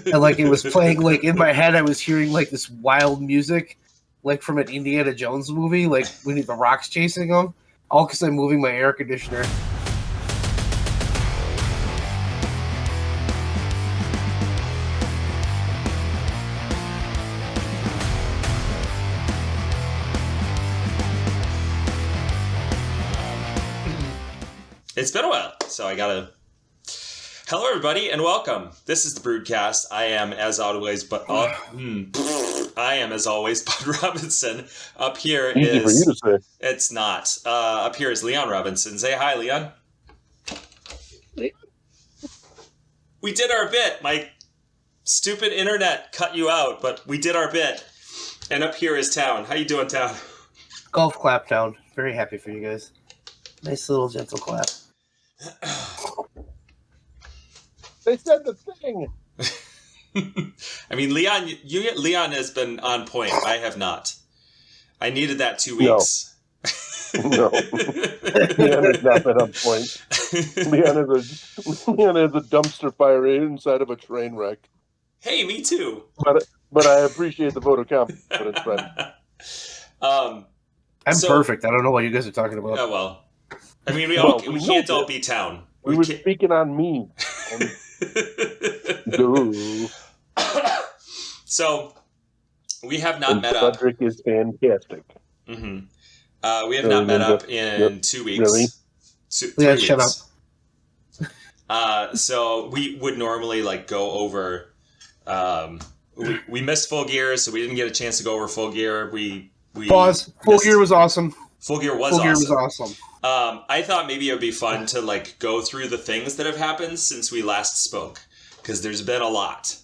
And like it was playing like in my head, I was hearing like this wild music, like from an Indiana Jones movie, like when the Rock's chasing him. All because I'm moving my air conditioner. It's been a while, so I gotta... Hello, everybody, and welcome. This is the BREWDCAST. I am, as always, Bud Robinson. Up here Easy is... for you to say. It's not. Up here is Leon Robinson. Say hi, Leon. We did our bit. My stupid internet cut you out, but we did our bit. And up here is Town. How you doing, Town? Golf clap down. Very happy for you guys. Nice little gentle clap. They said the thing. I mean, Leon has been on point. I have not. I needed that 2 weeks. No. Leon has not been on point. Leon is a dumpster fire inside of a train wreck. Hey, me too. But I appreciate the vote of confidence, friend. I'm perfect. I don't know what you guys are talking about. Oh, well. I mean, we can't all be Town. We were speaking on me. So, we have not met up. Frederick is fantastic. Mm-hmm. We have not met up in 2 weeks. Really? 3 Yeah, weeks. shut up. So, we would normally go over... we missed Full Gear, so we didn't get a chance to go over Full Gear. Pause. Full Gear was awesome. Full Gear was awesome. I thought maybe it would be fun to go through the things that have happened since we last spoke, because there's been a lot.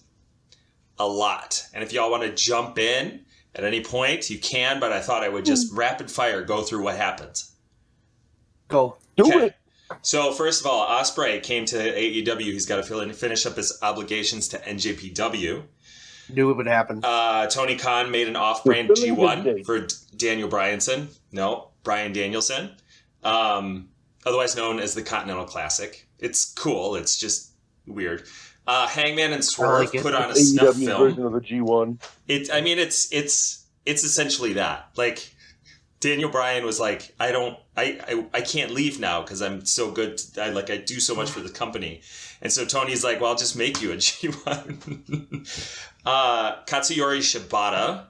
And if y'all want to jump in at any point, you can, but I thought I would just rapid fire go through what happened. Go. Do it. So first of all, Ospreay came to AEW. He's got to finish up his obligations to NJPW. Knew it would happen. Tony Khan made an off-brand G1 for Daniel Bryanson. No, Bryan Danielson. Otherwise known as the Continental Classic. It's cool. It's just weird. Hangman and Swerve put on a snuff film. Version of the G1. It's essentially that. Daniel Bryan was like, I can't leave now because I'm so good. I do so much for the company. And so Tony's like, well, I'll just make you a G1. Katsuyori Shibata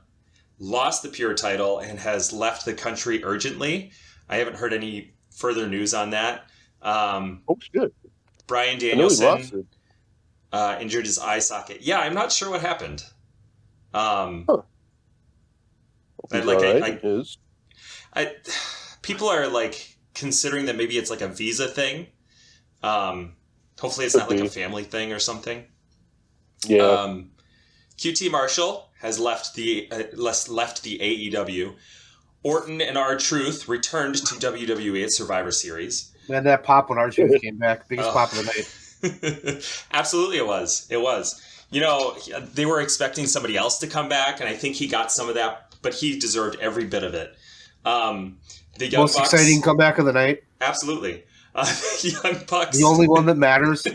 lost the Pure title and has left the country urgently. I haven't heard any further news on that. Shit. Bryan Danielson injured his eye socket. Yeah, I'm not sure what happened. People are considering that maybe it's a visa thing. Hopefully it's not a family thing or something. Yeah. QT Marshall has left the AEW. Orton and R-Truth returned to WWE Survivor Series. Man, that pop when R-Truth came back. Biggest pop of the night. Absolutely it was. It was. They were expecting somebody else to come back, and I think he got some of that, but he deserved every bit of it. The Young Most Bucks, exciting comeback of the night. Absolutely. The Young Bucks. The only one that matters.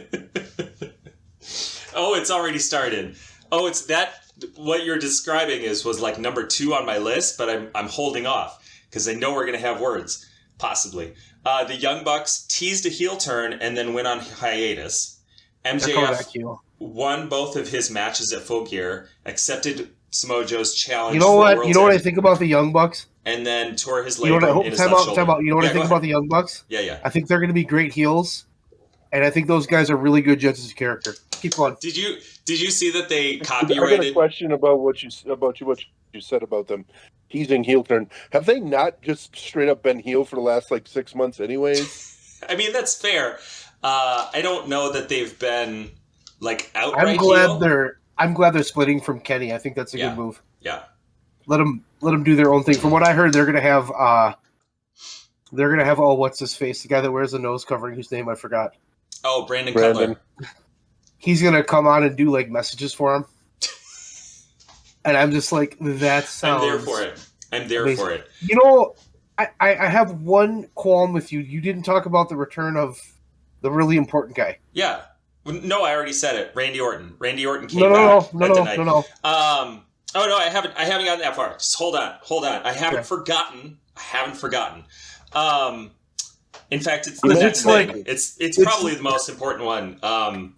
Oh, it's already started. Oh, it's that. What you're describing was number 2 on my list, but I'm holding off because I know we're going to have words, possibly. The Young Bucks teased a heel turn and then went on hiatus. MJF won both of his matches at Full Gear, accepted Samoa Joe's challenge. You know what? You know what I think about the Young Bucks? And then tore his labrum in his left shoulder. You know what I think about the Young Bucks? Yeah. I think they're going to be great heels, and I think those guys are really good judges of character. Keep going. Did you see that they copyrighted? I got a question about what you said about them teasing heel turn. Have they not just straight up been heel for the last 6 months, anyways? I mean, that's fair. I don't know that they've been outright heel. I'm glad they're splitting from Kenny. I think that's a good move. Yeah. Let them do their own thing. From what I heard, they're gonna have what's his face, the guy that wears the nose covering, whose name I forgot. Oh, Brandon Cutler. He's gonna come on and do messages for him, and I'm just that sounds. I'm there for it. Amazing. For it. I have one qualm with you. You didn't talk about the return of the really important guy. Yeah. No, I already said it. Randy Orton. Randy Orton came No, back at the night. no. Oh no, I haven't gotten that far. Just hold on. I haven't Okay. forgotten. In fact, it's You the meant next like- thing. It's probably the most important one.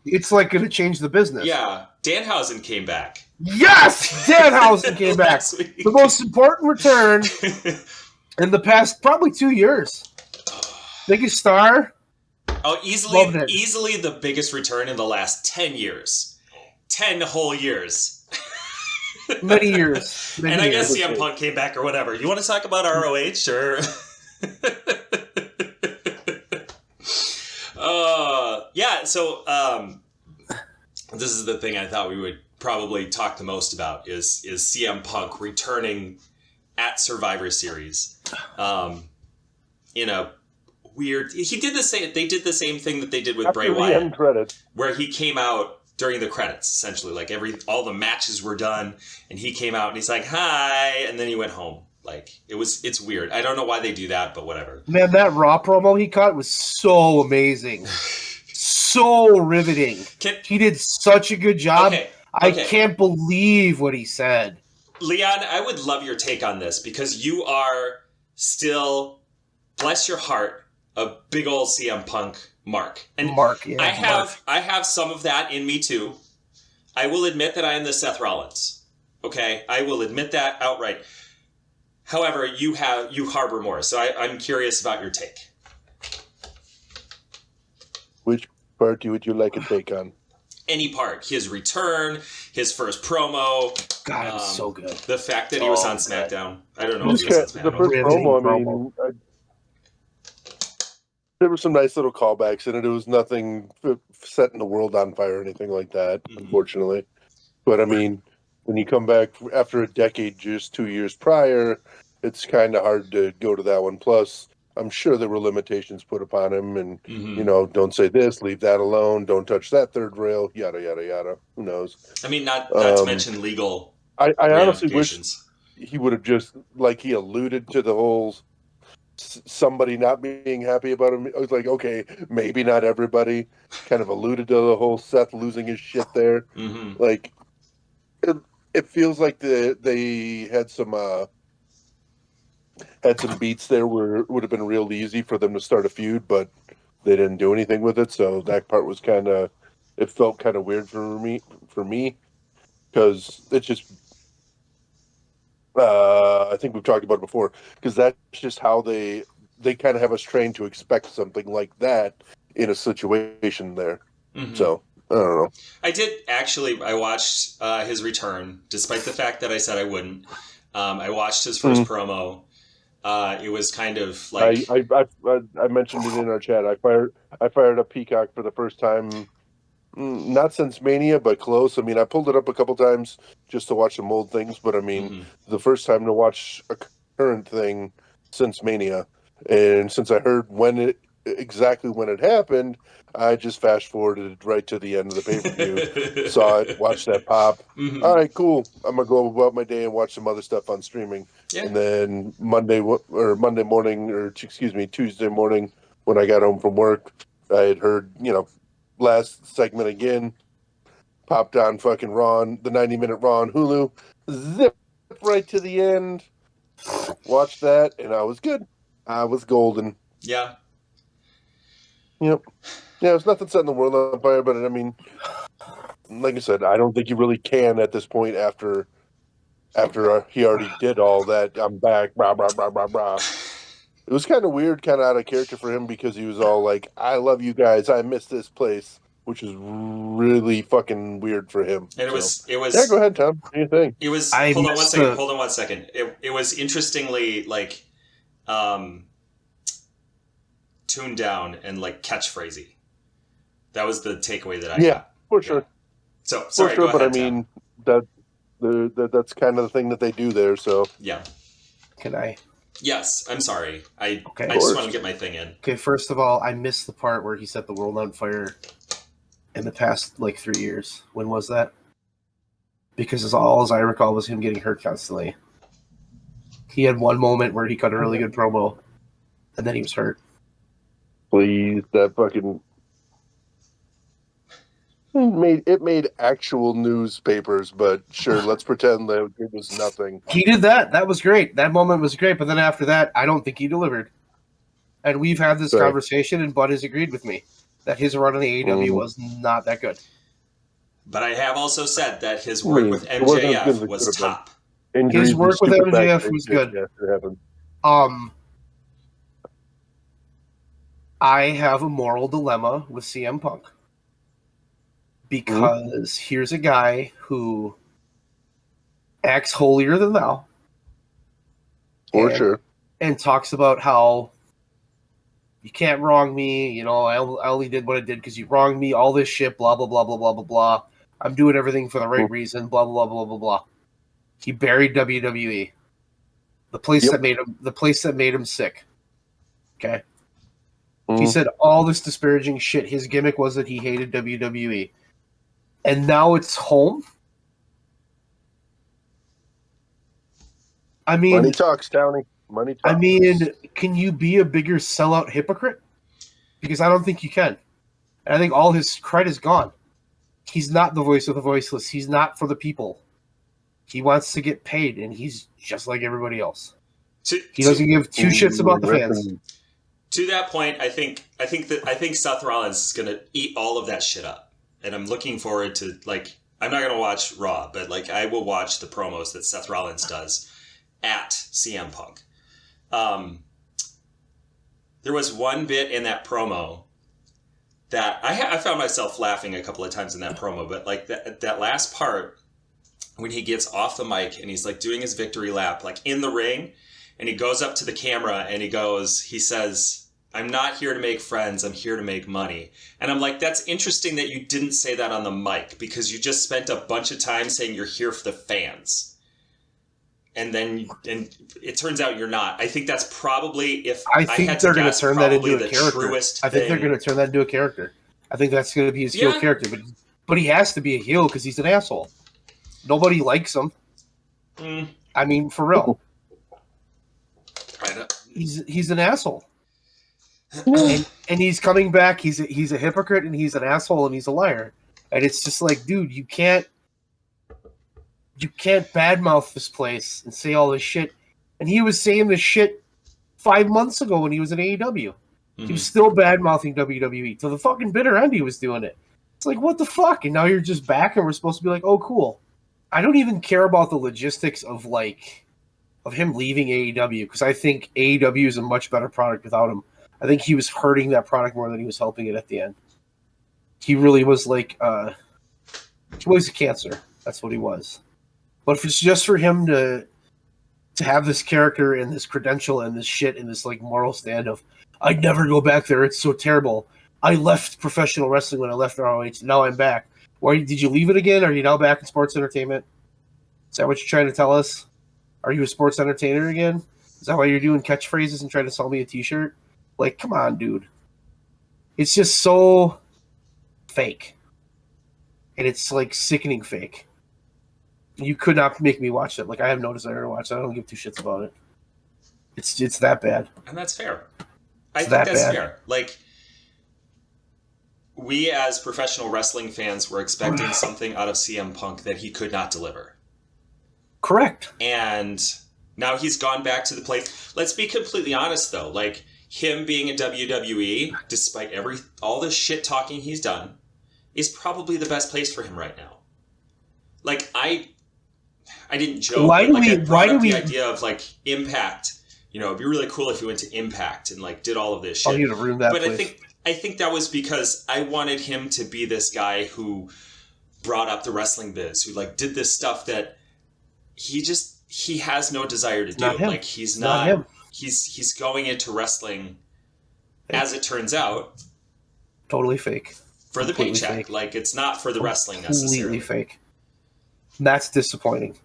It's like going to change the business. Yeah, Danhausen came back. Yes! Danhausen came back. Last week. The most important return in the past probably 2 years. Biggest star. Oh, Loved it. easily the biggest return in the last 10 years. 10 whole years. Many years. And I guess CM Punk came back or whatever. You want to talk about ROH or... this is the thing I thought we would probably talk the most about is CM Punk returning at Survivor Series. In a weird... They did the same thing that they did with Bray Wyatt. End credits. Where he came out during the credits, essentially. Like all the matches were done, and he came out and he's like, "Hi," and then he went home. Like it's weird. I don't know why they do that, but whatever. Man, that Raw promo he cut was so amazing. So riveting. He did such a good job. Okay. I can't believe what he said. Leon, I would love your take on this because you are still, bless your heart, a big old CM Punk mark. And I have some of that in me too. I will admit that I am the Seth Rollins. Okay? I will admit that outright. However, you harbor more, so I'm curious about your take. Which part would you like a take on? Any part. His return, his first promo. God, it was so good. The fact that he was on SmackDown. I don't know if he was on The SmackDown. first promo, I mean, there were some nice little callbacks in it. It was nothing setting the world on fire or anything like that, unfortunately. But, I mean, when you come back after a decade, just 2 years prior, it's kind of hard to go to that one. Plus, I'm sure there were limitations put upon him, and don't say this, leave that alone, don't touch that third rail, yada yada yada. Who knows? I mean, not to mention legal. I honestly wish he would have just he alluded to the whole somebody not being happy about him. I was like, okay, maybe not everybody. Kind of alluded to the whole Seth losing his shit there. Mm-hmm. Like, it feels like they had some beats there where it would have been real easy for them to start a feud, but they didn't do anything with it. So that part was it felt kind of weird for me because it's just, I think we've talked about it before, because that's just how they kind of have us trained to expect something like that in a situation there. Mm-hmm. So I don't know. I watched his return, despite the fact that I said I wouldn't. I watched his first promo. It was kind of like I mentioned it in our chat. I fired up Peacock for the first time, not since Mania, but close. I mean, I pulled it up a couple times just to watch some old things, but I mean, the first time to watch a current thing since Mania, and since I heard exactly when it happened, I just fast forwarded right to the end of the pay-per-view, saw it, watched that pop. Mm-hmm. All right, cool. I'm gonna go about my day and watch some other stuff on streaming. Yeah. And then Tuesday morning when I got home from work, I had heard, last segment again, popped on fucking Raw, the 90-minute Raw on Hulu, zip right to the end, watched that, and I was good. I was golden. Yeah. Yep. Yeah, it's nothing setting the world on fire, but I mean, like I said, I don't think you really can at this point after he already did all that. I'm back, blah, blah, blah, blah, blah. It was kind of weird, kind of out of character for him because he was all like, I love you guys, I miss this place, which is really fucking weird for him. And it was. Yeah, go ahead, Tom. What do you think? It was. Hold on one second. It was interestingly tuned down and catchphrasy. That was the takeaway that I got. For sure. Yeah. So sorry, for sure, go ahead, but I mean that's kind of the thing that they do there. So yeah. Can I? Yes, I'm sorry. I just want to get my thing in. Okay, first of all, I missed the part where he set the world on fire in the past 3 years. When was that? Because as I recall was him getting hurt constantly. He had one moment where he cut a really good promo, and then he was hurt. Please, that fucking... It made actual newspapers, but sure, let's pretend that it was nothing. He did that. That was great. That moment was great. But then after that, I don't think he delivered. And we've had this conversation, and Bud has agreed with me that his run on the AEW was not that good. But I have also said that his work with MJF was top. His work with MJF was good. I have a moral dilemma with CM Punk. Because here's a guy who acts holier than thou. For sure. And talks about how you can't wrong me. You know, I only did what I did because you wronged me. All this shit, blah, blah, blah, blah, blah, blah, blah. I'm doing everything for the right reason, blah, blah, blah, blah, blah. He buried WWE. The place that made him sick. Okay? He said all this disparaging shit. His gimmick was that he hated WWE. And now it's home? I mean... Money talks, Tony. Money talks. I mean, can you be a bigger sellout hypocrite? Because I don't think you can. And I think all his credit is gone. He's not the voice of the voiceless. He's not for the people. He wants to get paid, and he's just like everybody else. He doesn't give two shits about the fans. To that point, I think Seth Rollins is going to eat all of that shit up. And I'm looking forward to, like, I'm not going to watch Raw, but, like, I will watch the promos that Seth Rollins does at CM Punk. There was one bit in that promo that I found myself laughing a couple of times in that promo, but, like, that last part when he gets off the mic and he's, like, doing his victory lap, like, in the ring, and he goes up to the camera and he says, I'm not here to make friends. I'm here to make money. And I'm like, that's interesting that you didn't say that on the mic because you just spent a bunch of time saying you're here for the fans. And it turns out you're not. I think that's probably, I think they're going to turn that into a character. I think they're going to turn that into a character. I think that's going to be his heel character. But he has to be a heel because he's an asshole. Nobody likes him. I mean, for real. He's an asshole. And he's coming back. He's a hypocrite and he's an asshole and he's a liar. And it's just like, dude, you can't badmouth this place and say all this shit. And he was saying this shit 5 months ago when he was in AEW. He was still badmouthing WWE. To the fucking bitter end, he was doing it. It's like, what the fuck? And now you're just back and we're supposed to be like, oh, cool. I don't even care about the logistics of him leaving AEW because I think AEW is a much better product without him. I think he was hurting that product more than he was helping it at the end. He really was like, he was a cancer. That's what he was. But if it's just for him to have this character and this credential and this shit and this like moral stand of, I'd never go back there. It's so terrible. I left professional wrestling when I left ROH. Now I'm back. Why did you leave it again? Are you now back in sports entertainment? Is that what you're trying to tell us? Are you a sports entertainer again? Is that why you're doing catchphrases and trying to sell me a t-shirt? Like, come on, dude. It's just so fake. And it's, like, sickening fake. You could not make me watch it. Like, I have no desire to watch it. I don't give two shits about it. It's that bad. And that's fair. I think that's fair. Like, we as professional wrestling fans were expecting something out of CM Punk that he could not deliver. Correct. And now he's gone back to the place. Let's be completely honest, though. Like, him being in WWE, despite all the shit talking he's done, is probably the best place for him right now. Like, I didn't joke. Why do the idea of like Impact? You know, it'd be really cool if he went to Impact and like did all of this shit. Oh, you'd have ruined that but place. I think that was because I wanted him to be this guy who brought up the wrestling biz, who like did this stuff that he has no desire to do. Like he's not him. He's going into wrestling, as it turns out, totally fake. For the paycheck. Fake. Like, it's not for the wrestling necessarily. Completely fake. That's disappointing.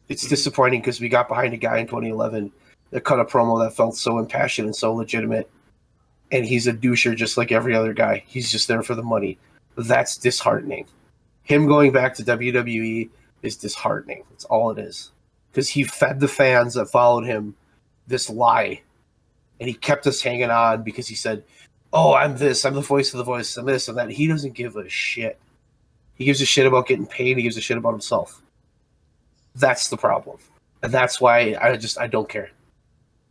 It's disappointing because we got behind a guy in 2011 that cut a promo that felt so impassioned and so legitimate. And he's a doucher just like every other guy. He's just there for the money. That's disheartening. Him going back to WWE is disheartening. That's all it is. Because he fed the fans that followed him this lie. And he kept us hanging on because he said, oh, I'm this. I'm the voice of the voice. I'm this. I'm that. He doesn't give a shit. He gives a shit about getting paid. He gives a shit about himself. That's the problem. And that's why I don't care.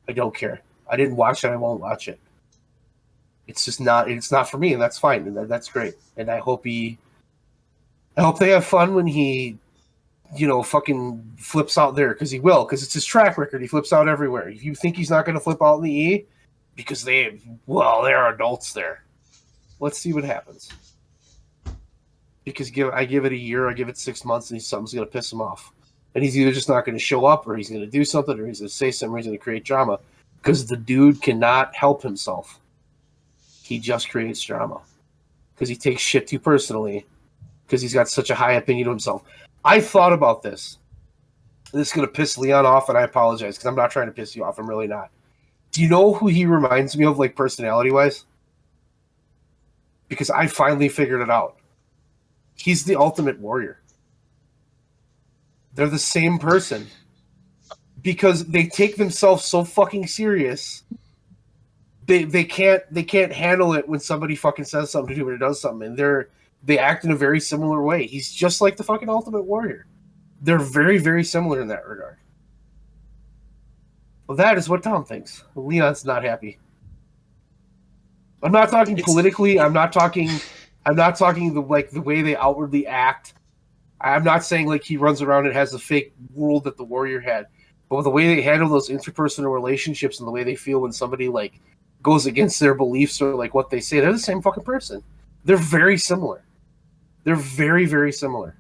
I don't care. I didn't watch it. I won't watch it. It's not for me, and that's fine. And that's great. And I hope they have fun when he, fucking flips out there, because he will, because it's his track record. He flips out everywhere. If you think he's not going to flip out in the E, because there are adults there. Let's see what happens. Because I give it a year, I give it 6 months, and something's going to piss him off. And he's either just not going to show up, or he's going to do something, or he's going to say something, or he's going to create drama. Because the dude cannot help himself. He just creates drama. Because he takes shit too personally. Because he's got such a high opinion of himself. I thought about this. This is going to piss Leon off, and I apologize, because I'm not trying to piss you off. I'm really not. Do you know who he reminds me of, like, personality-wise? Because I finally figured it out. He's the Ultimate Warrior. They're the same person. Because they take themselves so fucking serious. They can't handle it when somebody fucking says something to them or does something. And they act in a very similar way. He's just like the fucking Ultimate Warrior. They're very, very similar in that regard. Well, that is what Tom thinks. Leon's not happy. I'm not talking politically. I'm not talking the way they outwardly act. I'm not saying like he runs around and has the fake world that the Warrior had. But the way they handle those interpersonal relationships and the way they feel when somebody like goes against their beliefs or like what they say, they're the same fucking person. They're very similar. They're very, very similar.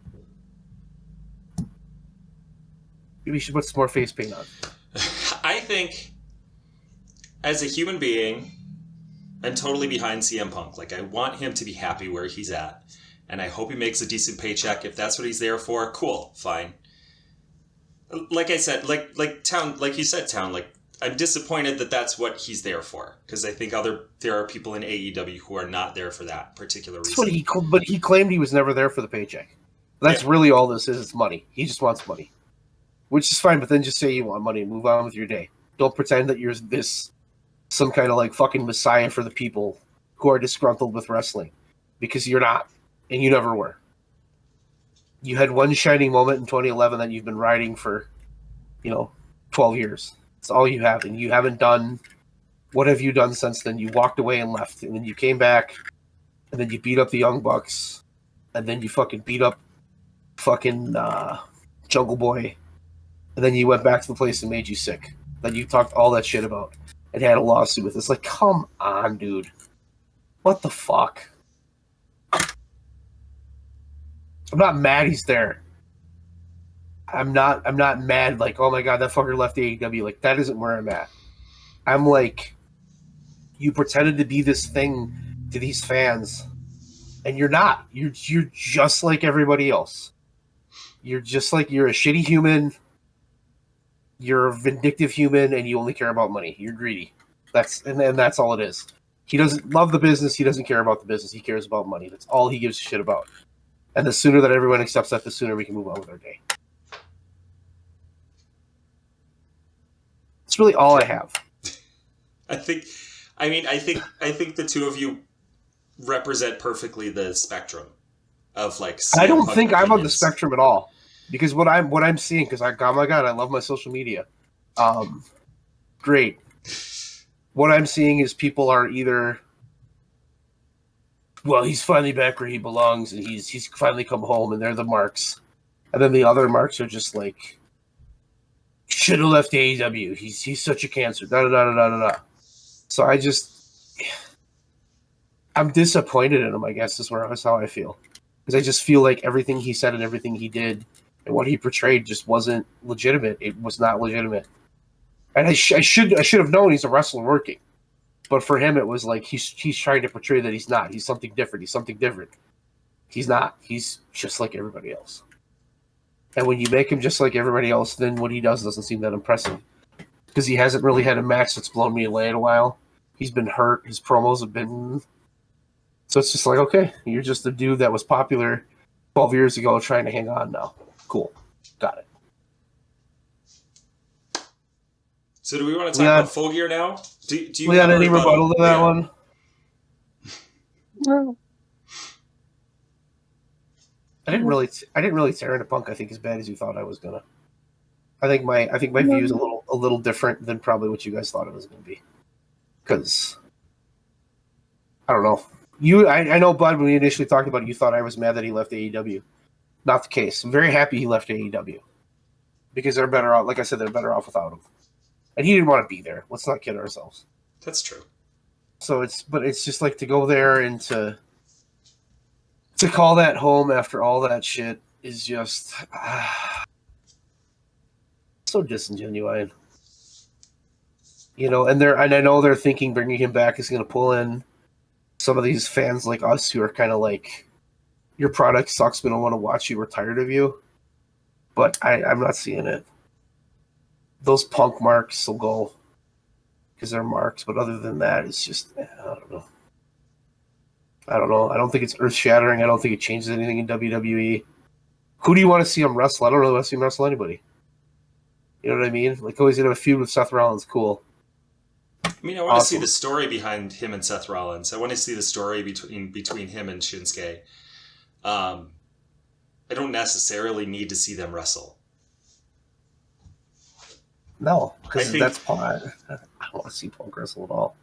Maybe we should put some more face paint on. I think as a human being, I'm totally behind CM Punk. Like, I want him to be happy where he's at. And I hope he makes a decent paycheck. If that's what he's there for, cool, fine. Like I said, like you said, Town, like, I'm disappointed that that's what he's there for. Because I think there are people in AEW who are not there for that particular reason. But he claimed he was never there for the paycheck. That's really all this is. It's money. He just wants money. Which is fine, but then just say you want money and move on with your day. Don't pretend that you're some kind of like fucking messiah for the people who are disgruntled with wrestling. Because you're not. And you never were. You had one shining moment in 2011 that you've been riding for, 12 years. That's all you have. And you haven't done, what have you done since then? You walked away and left. And then you came back. And then you beat up the Young Bucks. And then you fucking beat up fucking Jungle Boy. And then you went back to the place that made you sick. That you talked all that shit about. And had a lawsuit with. It's like, come on, dude. What the fuck? I'm not mad he's there. I'm not mad like, oh my god, that fucker left AEW. Like, that isn't where I'm at. I'm like, you pretended to be this thing to these fans, and you're not. You're just like everybody else. You're a shitty human. You're a vindictive human, and you only care about money. You're greedy. That's all it is. He doesn't love the business. He doesn't care about the business. He cares about money. That's all he gives a shit about. And the sooner that everyone accepts that, the sooner we can move on with our day. It's really all I have. I think the two of you represent perfectly the spectrum of like. I don't think I'm on the spectrum at all, because what I'm seeing, because oh my god, I love my social media. Great. What I'm seeing is people are either, well, he's finally back where he belongs, and he's finally come home, and they're the marks. And then the other marks are just like, should have left AEW. He's such a cancer. Da da da da da da. So I'm disappointed in him, I guess, is how I feel. Because I just feel like everything he said and everything he did and what he portrayed just wasn't legitimate. It was not legitimate. And I should have known he's a wrestler working. But for him, it was like he's trying to portray that he's not. He's something different. He's something different. He's not. He's just like everybody else. And when you make him just like everybody else, then what he does doesn't seem that impressive. Because he hasn't really had a match that's blown me away in a while. He's been hurt. His promos have been... So it's just like, okay, you're just a dude that was popular 12 years ago trying to hang on now. Cool. Got it. So do we want to talk about Full Gear now? Do you got any rebuttal to that one? No. I didn't really tear into Punk, I think, as bad as you thought I was gonna. I think my view is a little different than probably what you guys thought it was gonna be. Because I don't know. I know, Bud, when we initially talked about it, you thought I was mad that he left AEW. Not the case. I'm very happy he left AEW. Because they're better off, like I said, they're better off without him. And he didn't want to be there. Let's not kid ourselves. That's true. So it's just like to go there and to call that home after all that shit is just so disingenuous. You know, and I know they're thinking bringing him back is going to pull in some of these fans like us who are kind of like, your product sucks, we don't want to watch you, we're tired of you. But I'm not seeing it. Those Punk marks will go because they're marks, but other than that, it's just, I don't know. I don't think it's earth-shattering. I don't think it changes anything in WWE. Who do you want to see him wrestle? I don't really want to see him wrestle anybody. You know what I mean? Like, oh, he's going to have a feud with Seth Rollins. Cool. I mean, I want to see the story behind him and Seth Rollins. I want to see the story between him and Shinsuke. I don't necessarily need to see them wrestle. No, because that's Punk. I don't want to see Punk wrestle at all.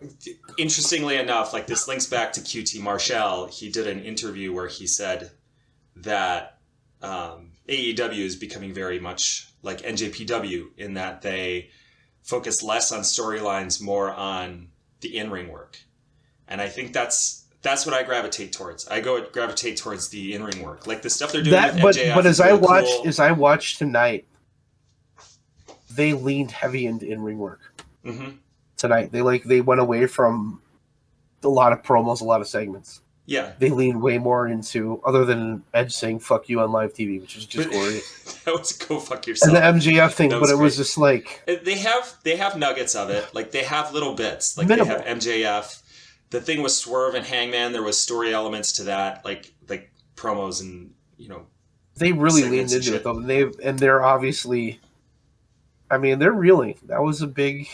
Interestingly enough, like this links back to QT Marshall. He did an interview where he said that AEW is becoming very much like NJPW in that they focus less on storylines, more on the in-ring work. And I think that's what I gravitate towards. I gravitate towards the in-ring work, like the stuff they're doing with MJF. But as I watched tonight, they leaned heavy into in-ring work. Mm-hmm. Tonight, they went away from a lot of promos, a lot of segments. Yeah, they leaned way more into, other than Edge saying "fuck you" on live TV, which is just glorious. That was go fuck yourself. And the MJF thing, but it was just like they have nuggets of it. Like they have little bits. Like minimal. They have MJF. The thing with Swerve and Hangman, there was story elements to that, like promos and they really leaned into it though. They're obviously, I mean, they're reeling. That was a big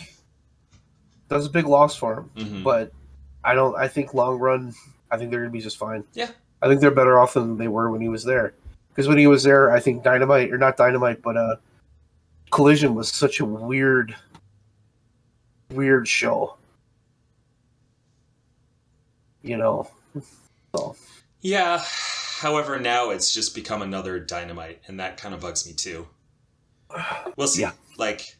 loss for them. Mm-hmm. But I think long run, I think they're going to be just fine. Yeah. I think they're better off than they were when he was there. Because when he was there, I think Collision was such a weird show. So. Yeah. However, now it's just become another Dynamite, and that kind of bugs me too. We'll see. Yeah. Like,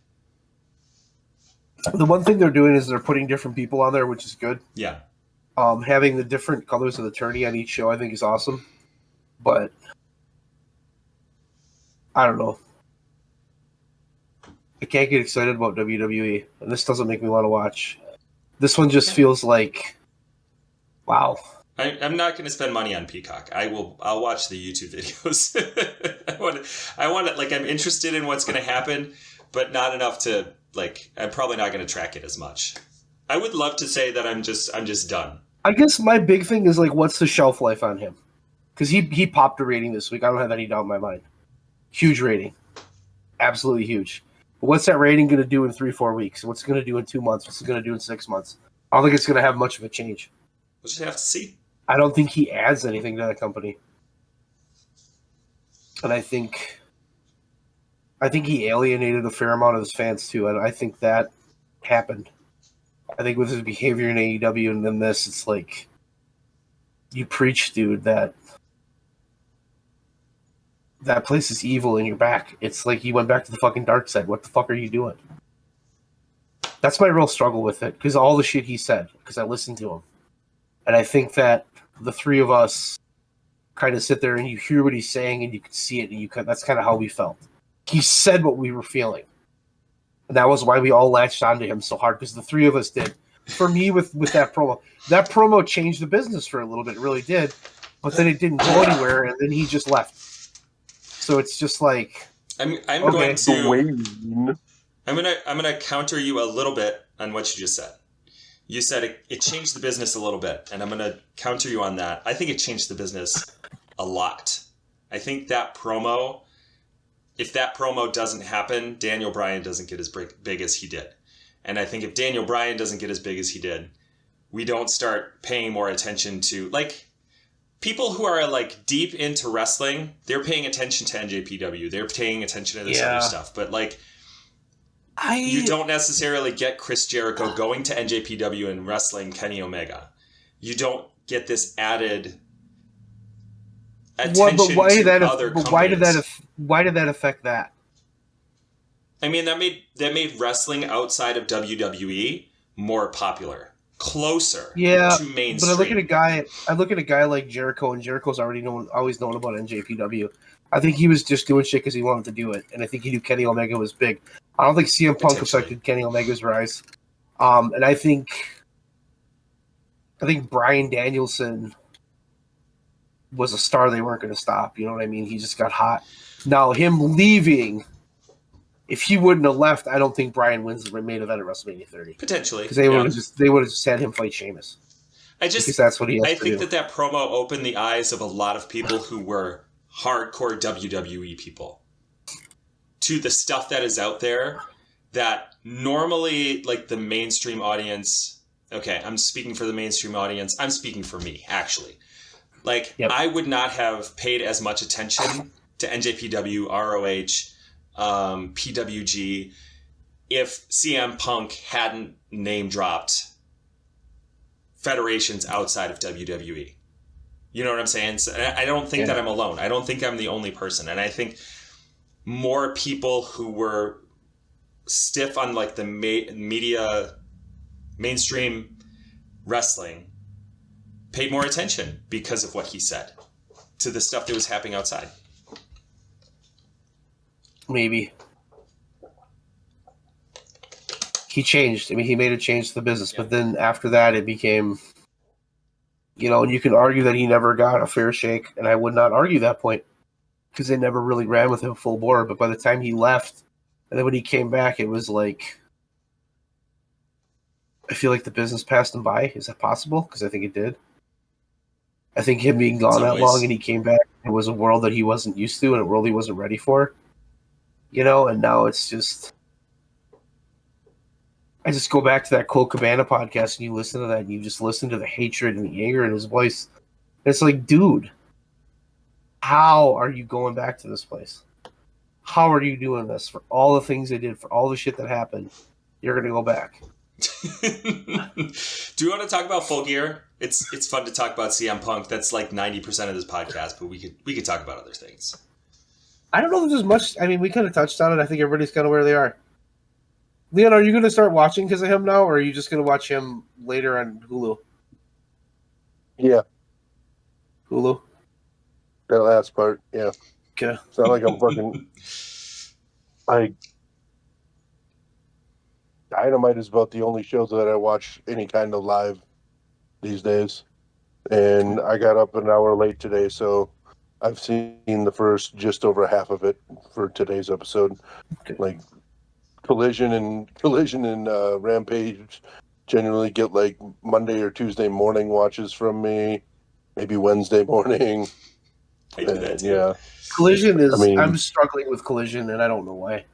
the one thing they're doing is they're putting different people on there, which is good. Yeah. Having the different colors of the tourney on each show, I think, is awesome. But I don't know. I can't get excited about WWE, and this doesn't make me want to watch. This one just feels like, wow. I'm not going to spend money on Peacock. I'll watch the YouTube videos. I want it. Like, I'm interested in what's going to happen, but not enough to, like, I'm probably not going to track it as much. I would love to say that I'm just done. I guess my big thing is, like, what's the shelf life on him? Because he popped a rating this week. I don't have any doubt in my mind. Huge rating. Absolutely huge. But what's that rating going to do in 3-4 weeks? What's it going to do in 2 months? What's it going to do in 6 months? I don't think it's going to have much of a change. We'll just have to see. I don't think he adds anything to that company. And I think he alienated a fair amount of his fans, too. And I think that happened. I think with his behavior in AEW and then this, it's like, you preach, dude, that place is evil and you're back. It's like you went back to the fucking dark side. What the fuck are you doing? That's my real struggle with it, because all the shit he said, because I listened to him. And I think that the three of us kind of sit there and you hear what he's saying and you can see it, and that's kind of how we felt. He said what we were feeling. And that was why we all latched onto him so hard, because the three of us did. For me, with that promo changed the business for a little bit. It really did. But then it didn't go anywhere, and then he just left. So it's just like, I'm going to counter you a little bit on what you just said. You said it changed the business a little bit, and I'm going to counter you on that. I think it changed the business a lot. I think that promo, if that promo doesn't happen, Daniel Bryan doesn't get as big as he did. And I think if Daniel Bryan doesn't get as big as he did, we don't start paying more attention to, like, people who are like deep into wrestling, they're paying attention to NJPW. They're paying attention to this other stuff. But like, you don't necessarily get Chris Jericho going to NJPW and wrestling Kenny Omega. You don't get this added attention to other companies. Why did that affect that? I mean, that made wrestling outside of WWE more popular, closer to mainstream. But I look at a guy like Jericho, and Jericho's always known about NJPW. I think he was just doing shit because he wanted to do it, and I think he knew Kenny Omega was big. I don't think CM Punk affected Kenny Omega's rise, and I think Bryan Danielson was a star they weren't going to stop. You know what I mean? He just got hot. Now him leaving, if he wouldn't have left, I don't think Bryan wins the main event at WrestleMania 30. Potentially, because they would have just had him fight Sheamus. Because that's what he has to do. I think that promo opened the eyes of a lot of people who were hardcore WWE people to the stuff that is out there that normally, like, the mainstream audience. Okay, I'm speaking for the mainstream audience. I'm speaking for me, actually. Like, I would not have paid as much attention to NJPW, ROH, PWG if CM Punk hadn't name dropped federations outside of WWE. You know what I'm saying? So I don't think that I'm alone. I don't think I'm the only person. And I think more people who were stiff on like the mainstream wrestling paid more attention because of what he said to the stuff that was happening outside. Maybe. He changed. I mean, he made a change to the business, but then after that it became, and you can argue that he never got a fair shake, and I would not argue that point because they never really ran with him full bore. But by the time he left, and then when he came back, it was like, I feel like the business passed him by. Is that possible? Because I think it did. I think him being gone that long and he came back, it was a world that he wasn't used to and a world he wasn't ready for. And now it's just, I just go back to that Cole Cabana podcast and you listen to that and you just listen to the hatred and the anger in his voice. And it's like, dude, how are you going back to this place? How are you doing this? For all the things they did, for all the shit that happened, you're going to go back. Do you want to talk about Full Gear? It's fun to talk about CM Punk. That's like 90% of this podcast, but we could talk about other things. I don't know if there's much. I mean, we kind of touched on it. I think everybody's kind of where they are. Leon, are you going to start watching because of him now, or are you just going to watch him later on Hulu? Yeah. Hulu? That last part, yeah. Okay. It's not like I'm fucking... Dynamite is about the only show that I watch any kind of live these days. And I got up an hour late today, so I've seen the first just over half of it for today's episode. Okay. Like, Collision and Rampage generally get like Monday or Tuesday morning watches from me, maybe Wednesday morning. I do that too. Yeah. Collision is... I'm struggling with Collision, and I don't know why.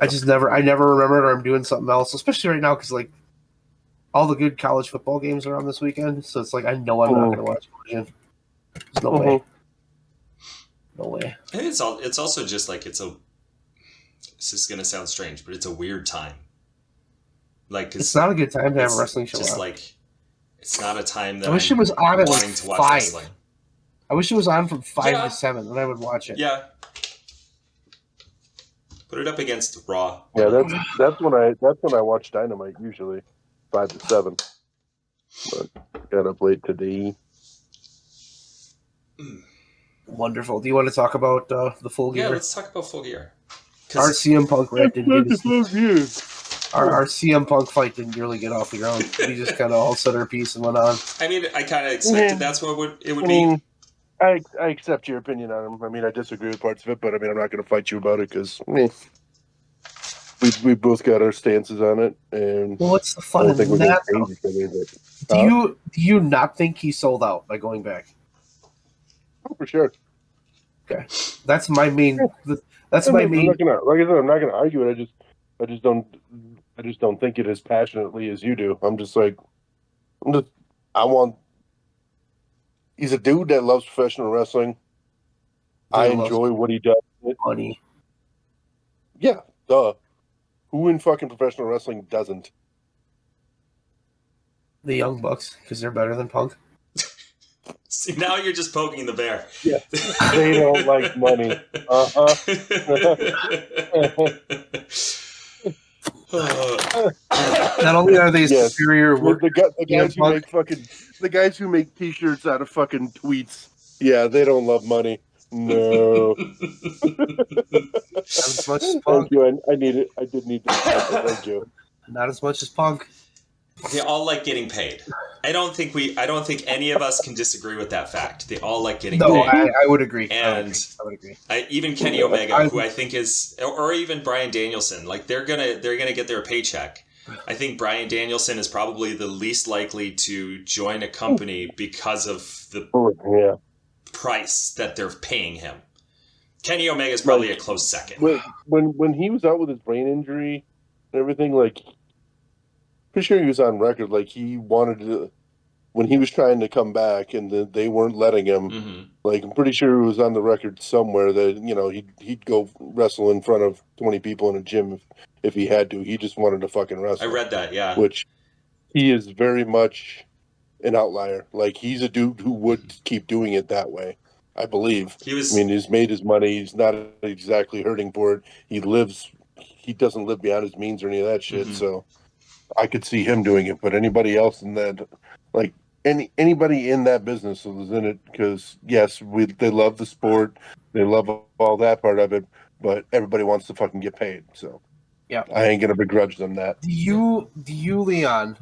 I never remember I'm doing something else, especially right now because like all the good college football games are on this weekend, so it's like I know I'm not going to watch Collision. There's no way. No way. I think it's also just like this is going to sound strange, but it's a weird time. Like it's not a good time to have a wrestling show. Just like it's not a time that I wish it was on at like to watch 5. wrestling. I wish it was on from 5 to 7, then I would watch it. Yeah. Put it up against Raw. Yeah, that's when I watch Dynamite usually, 5 to 7. But got up late today. Wonderful. Do you want to talk about the Full Gear? Yeah, let's talk about Full Gear. Our CM Punk our CM Punk fight didn't really get off the ground. We just kind of all said our piece and went on. I mean, I kind of expected that's what it would be. I accept your opinion on him. I mean, I disagree with parts of it, but I mean, I'm not going to fight you about it because we both got our stances on it. And well, what's the fun in that? Do you not think he sold out by going back? Oh, for sure. Okay, that's my main. That's I'm my main. Like I said, I'm not going to argue it. I just don't think it as passionately as you do. I'm just like, I want He's a dude that loves professional wrestling. I enjoy what he does. Money. Yeah, duh. Who in fucking professional wrestling doesn't? The Young Bucks, because they're better than Punk. See, now you're just poking the bear. Yeah, they don't like money. Uh-huh. Not only are they superior, the guys who make T-shirts out of fucking tweets. Yeah, they don't love money. No. Not as much as Punk. Thank you. I need it. I did need to. Thank you. Not as much as Punk. They all like getting paid. I don't think any of us can disagree with that fact. They all like getting paid. No, I would agree. And I would agree. Even Kenny Omega, who I think is, or even Bryan Danielson, like they're gonna get their paycheck. I think Bryan Danielson is probably the least likely to join a company because of the price that they're paying him. Kenny Omega is probably a close second. When he was out with his brain injury and everything, like, pretty sure he was on record, like he wanted to, when he was trying to come back and they weren't letting him. Mm-hmm. Like, I'm pretty sure it was on the record somewhere that, you know, he'd go wrestle in front of 20 people in a gym if he had to. He just wanted to fucking wrestle. I read that, yeah. Which he is very much an outlier. Like, he's a dude who would keep doing it that way, I believe. He's made his money. He's not exactly hurting for it. He doesn't live beyond his means or any of that shit. Mm-hmm. So I could see him doing it. But anybody else in that, like, anybody in that business is in it because, yes, they love the sport. They love all that part of it. But everybody wants to fucking get paid. So yeah, I ain't going to begrudge them that. Do you Leon,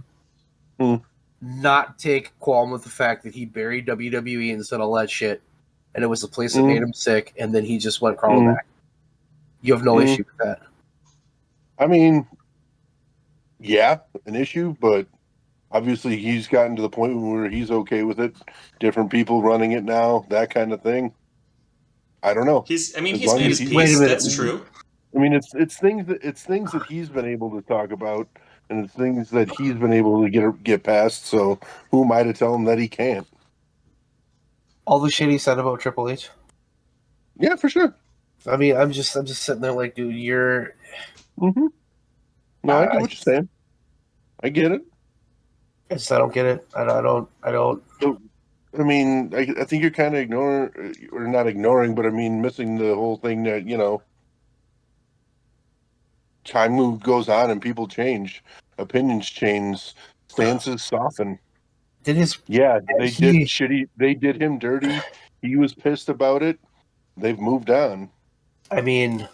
not take qualm with the fact that he buried WWE and said all that shit, and it was the place that made him sick, and then he just went crawling back? You have no issue with that? I mean, yeah, an issue, but obviously he's gotten to the point where he's okay with it. Different people running it now, that kind of thing. I don't know. He's made his peace. That's true. I mean, it's things that he's been able to talk about, and it's things that he's been able to get past. So who am I to tell him that he can't? All the shit he said about Triple H. Yeah, for sure. I mean, I'm just sitting there like, dude, you're. Mm-hmm. No, I get what you're saying. I get it. I don't get it. I don't. I mean, I think you're kind of ignoring, or not ignoring, but I mean, missing the whole thing that, you know, time goes on and people change, opinions change, stances soften. They did shitty. They did him dirty. He was pissed about it. They've moved on. I mean,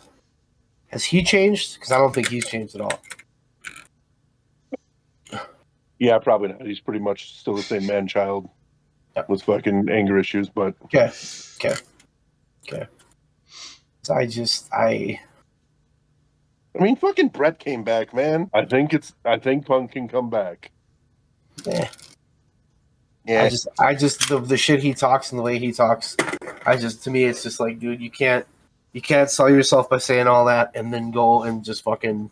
has he changed? Because I don't think he's changed at all. Yeah, probably not. He's pretty much still the same man-child with fucking anger issues, but... Okay. So I mean, fucking Brett came back, man. I think Punk can come back. Yeah. Yeah. I just the shit he talks and the way he talks, to me it's just like, dude, you can't sell yourself by saying all that and then go and just fucking,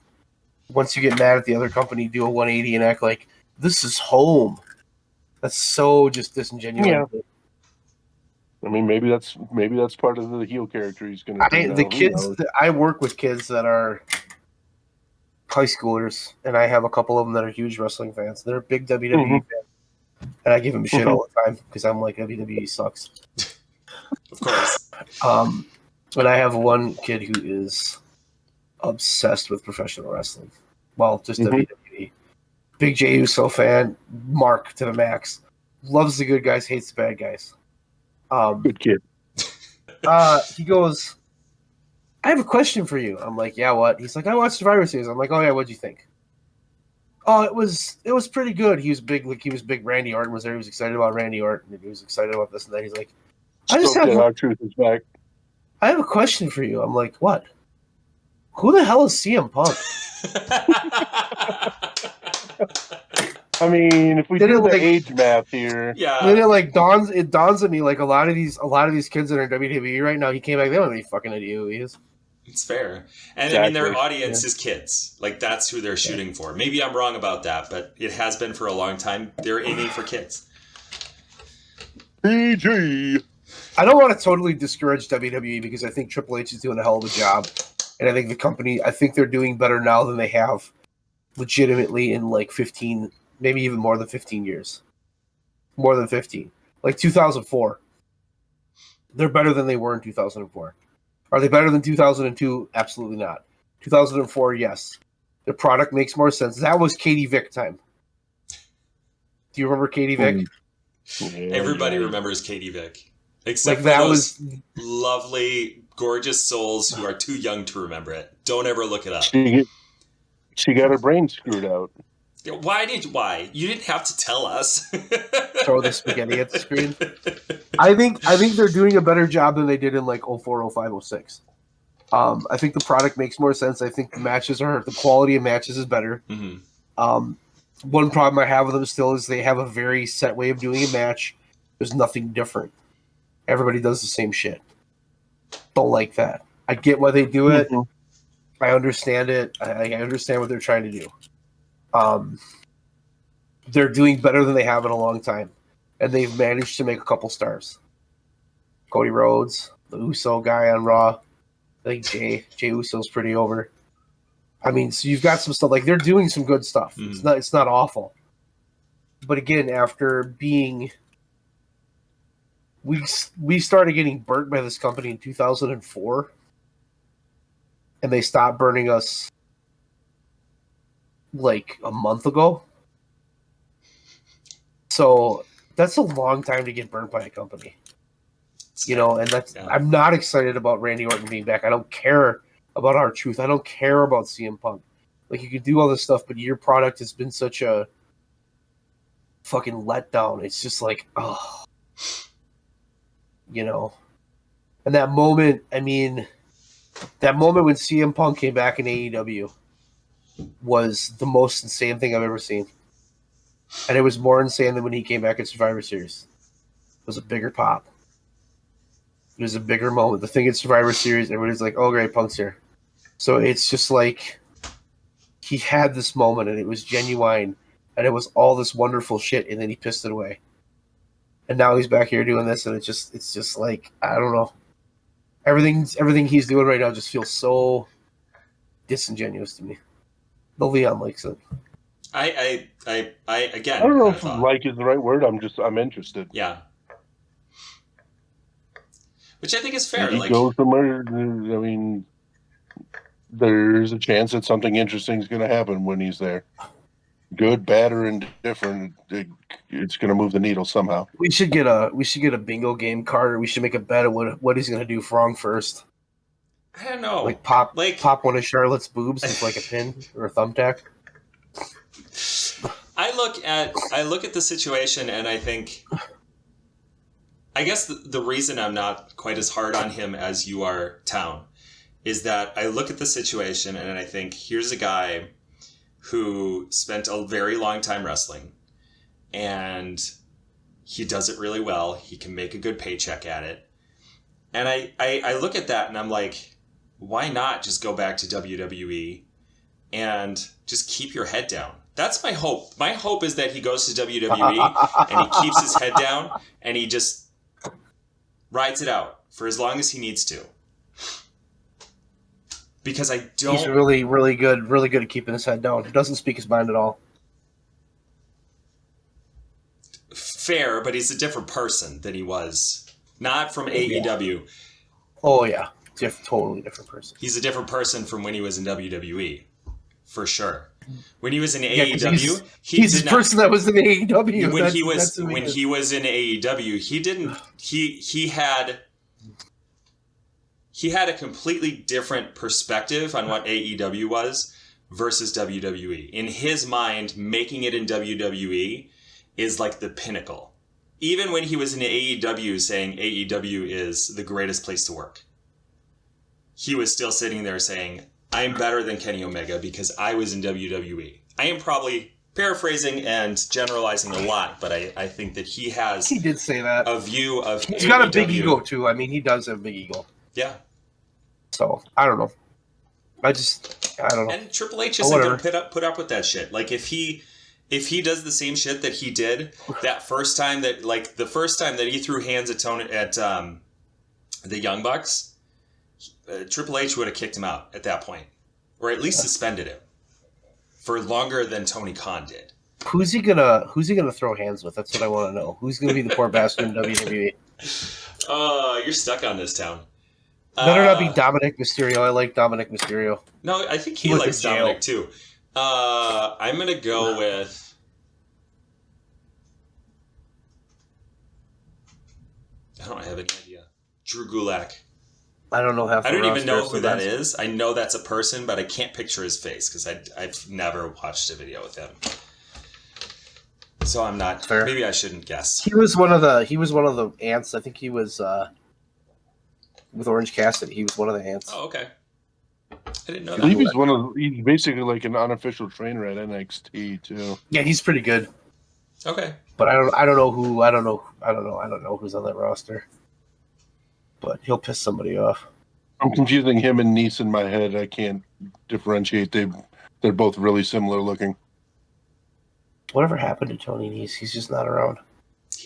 once you get mad at the other company, do a 180 and act like this is home. That's so just disingenuous. Yeah. I mean, maybe that's part of the heel character he's going to do. The kids I work with kids that are high schoolers, and I have a couple of them that are huge wrestling fans. They're big WWE fans, and I give them shit all the time because I'm like, WWE sucks. Of course. And I have one kid who is obsessed with professional wrestling. Well, just WWE. Big J Uso fan, Mark to the max. Loves the good guys, hates the bad guys. Good kid. He goes, I have a question for you. I'm like, yeah, what? He's like, I watched Survivor Series. I'm like, oh yeah, what'd you think? Oh, it was pretty good. He was big Randy Orton was there. He was excited about Randy Orton. He was excited about this and that. He's like, Truth is back. I have a question for you. I'm like, what? Who the hell is CM Punk? I mean, if we do the age math here, then it dawns on me like a lot of these kids that are in WWE right now. He came back, they don't know any fucking idea who he is. It's fair, and exactly. I mean, their audience is kids. Like that's who they're shooting for. Maybe I'm wrong about that, but it has been for a long time. They're aiming for kids. PG. I don't want to totally discourage WWE because I think Triple H is doing a hell of a job. And I think I think they're doing better now than they have legitimately in like 15, maybe even more than 15 years. More than 15. Like 2004. They're better than they were in 2004. Are they better than 2002? Absolutely not. 2004, yes. The product makes more sense. That was Katie Vick time. Do you remember Katie Vick? Everybody remembers Katie Vick. Except Like, for that those was lovely, gorgeous souls who are too young to remember it. Don't ever look it up. She got her brain screwed out. Why? You didn't have to tell us. throw the spaghetti at the screen. I think they're doing a better job than they did in like 04, 05, 06. I think the product makes more sense. I think the quality of matches is better. Mm-hmm. One problem I have with them still is they have a very set way of doing a match. There's nothing different. Everybody does the same shit. Don't like that. I get why they do it. Mm-hmm. I understand it. I understand what they're trying to do. They're doing better than they have in a long time. And they've managed to make a couple stars. Cody Rhodes, the Uso guy on Raw. I think Jay Uso's pretty over. I mean, so you've got some stuff. Like, they're doing some good stuff. Mm-hmm. It's not awful. But again, after being... We started getting burnt by this company in 2004. And they stopped burning us like a month ago. So that's a long time to get burnt by a company. You know, and I'm not excited about Randy Orton being back. I don't care about R-Truth. I don't care about CM Punk. Like, you can do all this stuff, but your product has been such a fucking letdown. It's just like, oh. You know. And that moment when CM Punk came back in AEW was the most insane thing I've ever seen. And it was more insane than when he came back at Survivor Series. It was a bigger pop. It was a bigger moment. The thing at Survivor Series, everybody's like, oh, great, Punk's here. So it's just like he had this moment, and it was genuine, and it was all this wonderful shit, and then he pissed it away. And now he's back here doing this, and it's just like, I don't know. Everything he's doing right now just feels so disingenuous to me. The Leon likes it. I again. I don't know if like is the right word. I'm interested. Yeah. Which I think is fair. He goes somewhere. I mean, there's a chance that something interesting is going to happen when he's there. Good, bad, or indifferent, it's going to move the needle somehow. We should get a bingo game card, or we should make a bet of what he's going to do wrong first. I don't know. Like pop one of Charlotte's boobs with like a pin or a thumbtack. I look at the situation and I think, I guess the reason I'm not quite as hard on him as you are, Town, is that I look at the situation and I think, here's a guy who spent a very long time wrestling and he does it really well. He can make a good paycheck at it. And I look at that and I'm like, why not just go back to WWE and just keep your head down? That's my hope. My hope is that he goes to WWE and he keeps his head down and he just rides it out for as long as he needs to. Because I don't... He's really, really good at keeping his head down. He doesn't speak his mind at all. Fair, but he's a different person than he was. Not from AEW. Oh, yeah. Totally different person. He's a different person from when he was in WWE. For sure. When he was in AEW, he's the person that was in AEW. When he was in AEW, he had a completely different perspective on what AEW was versus WWE. In his mind, making it in WWE is like the pinnacle. Even when he was in AEW saying AEW is the greatest place to work, he was still sitting there saying, I'm better than Kenny Omega because I was in WWE. I am probably paraphrasing and generalizing a lot, but I think that he did say that. A view of He's AEW. got a big ego, too. I mean, he does have a big ego. Yeah. So, I don't know. I don't know. And Triple H isn't going to put up with that shit. Like, if he if he does the same shit that he did that first time that, like, the first time that he threw hands at the Young Bucks, Triple H would have kicked him out at that point, or at least suspended him for longer than Tony Khan did. Who's he gonna throw hands with? That's what I want to know. Who's gonna be the poor bastard in WWE? You're stuck on this town. Better not be Dominic Mysterio. I like Dominic Mysterio. No, I think he likes Dominic too. I'm gonna go with. I don't have any idea. Drew Gulak. I don't know half. I don't even know who that is. I know that's a person, but I can't picture his face because I've never watched a video with him. So I'm not. Fair. Maybe I shouldn't guess. He was one of the ants. I think he was with Orange Cassidy. He was one of the ants. Oh, okay. I didn't know. I believe he's basically like an unofficial trainer at NXT too. Yeah, he's pretty good. Okay. But I don't know who's on that roster. But he'll piss somebody off. I'm confusing him and Nice in my head. I can't differentiate. They're both really similar looking. Whatever happened to Tony Nese? He's just not around.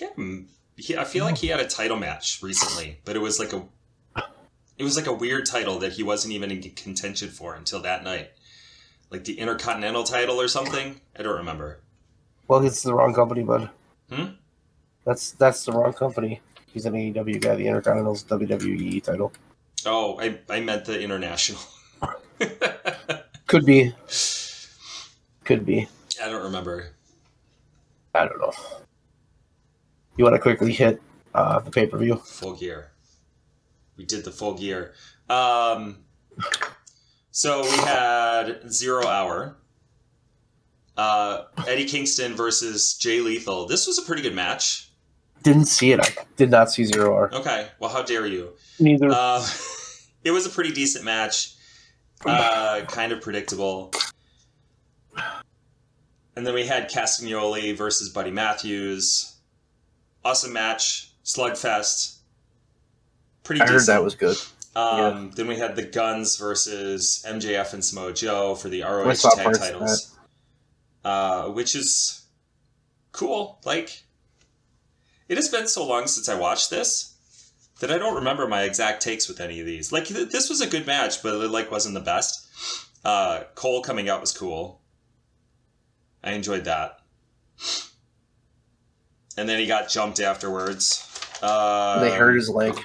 I feel like he had a title match recently, but it was like a weird title that he wasn't even in contention for until that night. Like the Intercontinental title or something? I don't remember. Well, it's the wrong company, bud. That's the wrong company. He's an AEW guy. The Intercontinental's WWE title. Oh, I meant the International. Could be. I don't remember. I don't know. You want to quickly hit the pay-per-view? Full Gear. We did the Full Gear. So we had 0 Hour. Eddie Kingston versus Jay Lethal. This was a pretty good match. Didn't see it. I did not see 0 Hour. Okay. Well, how dare you? Neither. It was a pretty decent match. Kind of predictable. And then we had Castagnoli versus Buddy Matthews. Awesome match. Slugfest. Pretty decent. I heard that was good. Then we had the Guns versus MJF and Samoa Joe for the ROH tag titles. Which is cool. Like, it has been so long since I watched this that I don't remember my exact takes with any of these. Like, this was a good match, but it wasn't the best. Cole coming out was cool. I enjoyed that. And then he got jumped afterwards. They hurt his leg.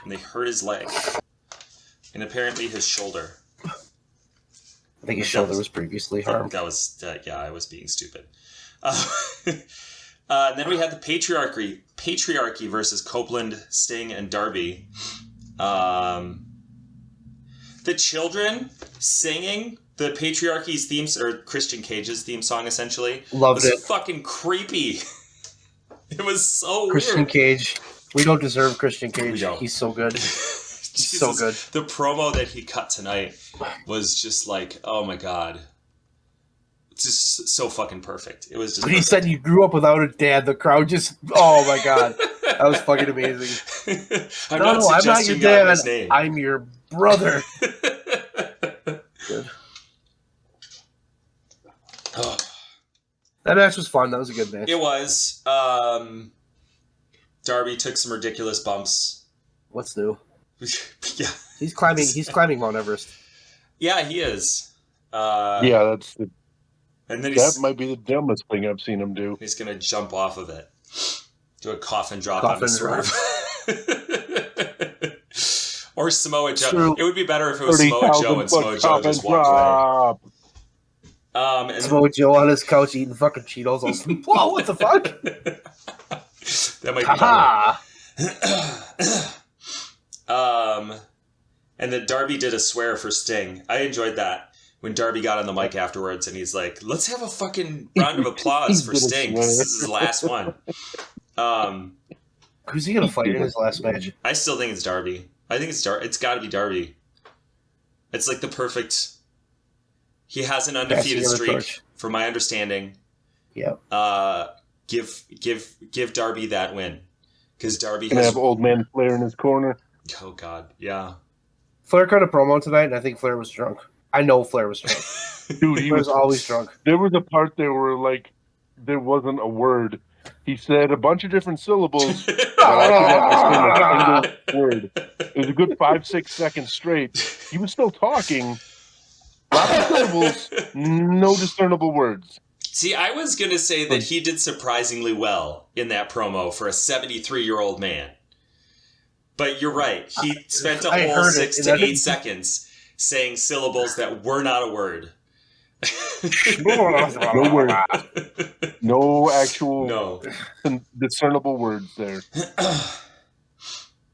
And apparently his shoulder. I think his shoulder was previously harmed. That was, I was being stupid. And then we had the Patriarchy versus Copeland, Sting, and Darby. The children singing the Patriarchy's themes, or Christian Cage's theme song, essentially. Loved it. Fucking creepy. It was so Christian weird. Cage. We don't deserve Christian Cage. He's so good. He's so good. The promo that he cut tonight was just like, oh my god. It's just so fucking perfect. It was just. When he said you grew up without a dad, the crowd just, oh my god. That was fucking amazing. I'm not your dad. I'm your brother. Good. Oh. That match was fun. That was a good match. It was. Darby took some ridiculous bumps. What's new? Yeah. He's climbing Mount Everest. Yeah, he is. That's the. And then that might be the dumbest thing I've seen him do. He's gonna jump off of it. Do a coffin drop on the Swerve. Or Samoa Joe. It would be better if it was Samoa Joe and Samoa Joe just walked away. And Samoa Joe on his couch eating fucking Cheetos. Whoa, what the fuck? That might be and then Darby did a swear for Sting. I enjoyed that. When Darby got on the mic afterwards and he's like, let's have a fucking round of applause for Sting. This is his last one. Who's he going to fight in his last match? I still think it's Darby. I think it's got to be Darby. It's like the perfect... He has an undefeated streak, from my understanding. Yep. Give Darby that win. Because Darby has... have old man Flair in his corner. Oh, God. Yeah. Flair cut a promo tonight, and I think Flair was drunk. I know Flair was drunk. Dude, he was always drunk. There was a part there where, like, there wasn't a word. He said a bunch of different syllables, but I could not discern a single word. It was a good 5-6 seconds straight. He was still talking, lots of syllables, no discernible words. See, I was going to say that he did surprisingly well in that promo for a 73-year-old man. But you're right. He spent a whole 6 to 8 seconds saying syllables that were not a word. No word. No actual discernible words there.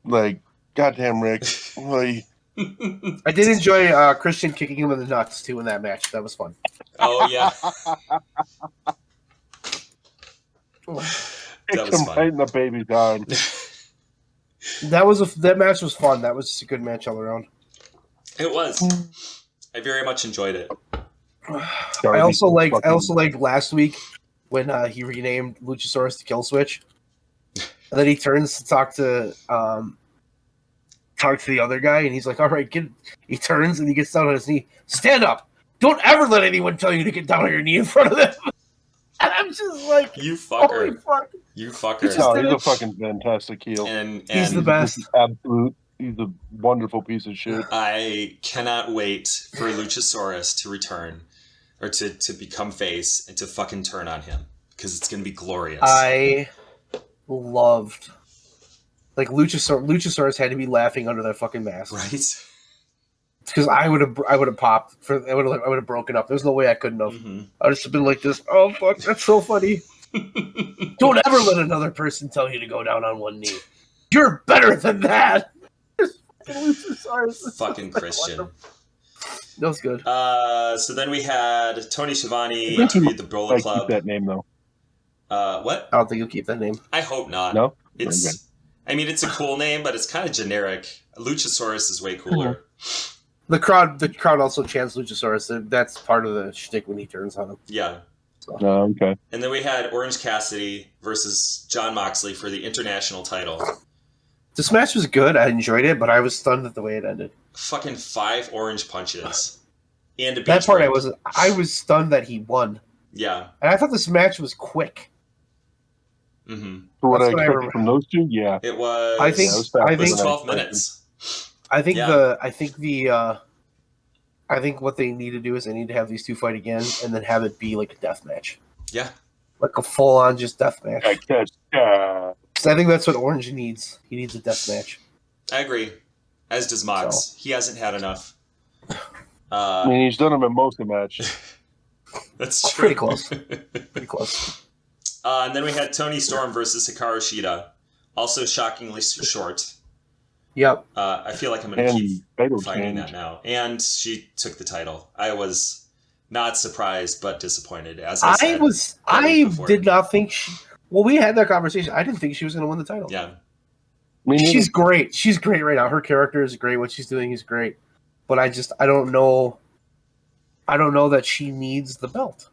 Like, goddamn, Rick. Like, I did enjoy Christian kicking him in the nuts, too, in that match. That was fun. Oh, yeah. That was fun. Right in the baby's arm. That match was fun. That was just a good match all around. It was. I very much enjoyed it. I also liked last week when he renamed Luchasaurus to Kill Switch, and then he turns to talk to the other guy, and he's like, "All right, He turns and he gets down on his knee. Stand up! Don't ever let anyone tell you to get down on your knee in front of them." And I'm just like, "You fucker! Holy fuck. You fucker!" No, he's a fucking fantastic heel, and he's the best. He's a wonderful piece of shit. I cannot wait for Luchasaurus to return, or to become face, and to fucking turn on him, because it's going to be glorious. I loved, like, Luchasaurus had to be laughing under that fucking mask, right? Because I would have popped. I would have broken up. There's no way I couldn't have. Mm-hmm. I would just have been like this. Oh fuck, that's so funny. Don't ever let another person tell you to go down on one knee. You're better than that. Fucking Christian. That was good. So then we had Tony Schiavone interviewed the Bullet Club. Keep that name though. What? I don't think you'll keep that name. I hope not. No, I mean, it's a cool name, but it's kind of generic. Luchasaurus is way cooler. The crowd also chants Luchasaurus. That's part of the shtick when he turns on him. Yeah. So. Okay. And then we had Orange Cassidy versus Jon Moxley for the international title. This match was good. I enjoyed it, but I was stunned at the way it ended. Fucking 5 orange punches. And a beach that part break. I was stunned that he won. Yeah. And I thought this match was quick. Mm-hmm. For what I expected from those two, yeah. It was. I think. It was 12 minutes. I think I think what they need to do is they need to have these two fight again, and then have it be like a death match. Yeah. Like a full on just death match. Because I think that's what Orange needs. He needs a death match. I agree. As does Mox. So. He hasn't had enough. I mean, he's done them in most of the match. That's true. Pretty close. Pretty close. And then we had Toni Storm versus Hikaru Shida. Also shockingly short. Yep. I feel like I'm going to keep finding that now. And she took the title. I was not surprised, but disappointed. As I said, I did not think she... Well, we had that conversation. I didn't think she was going to win the title. Yeah. She's great. She's great right now. Her character is great. What she's doing is great. But I don't know. I don't know that she needs the belt.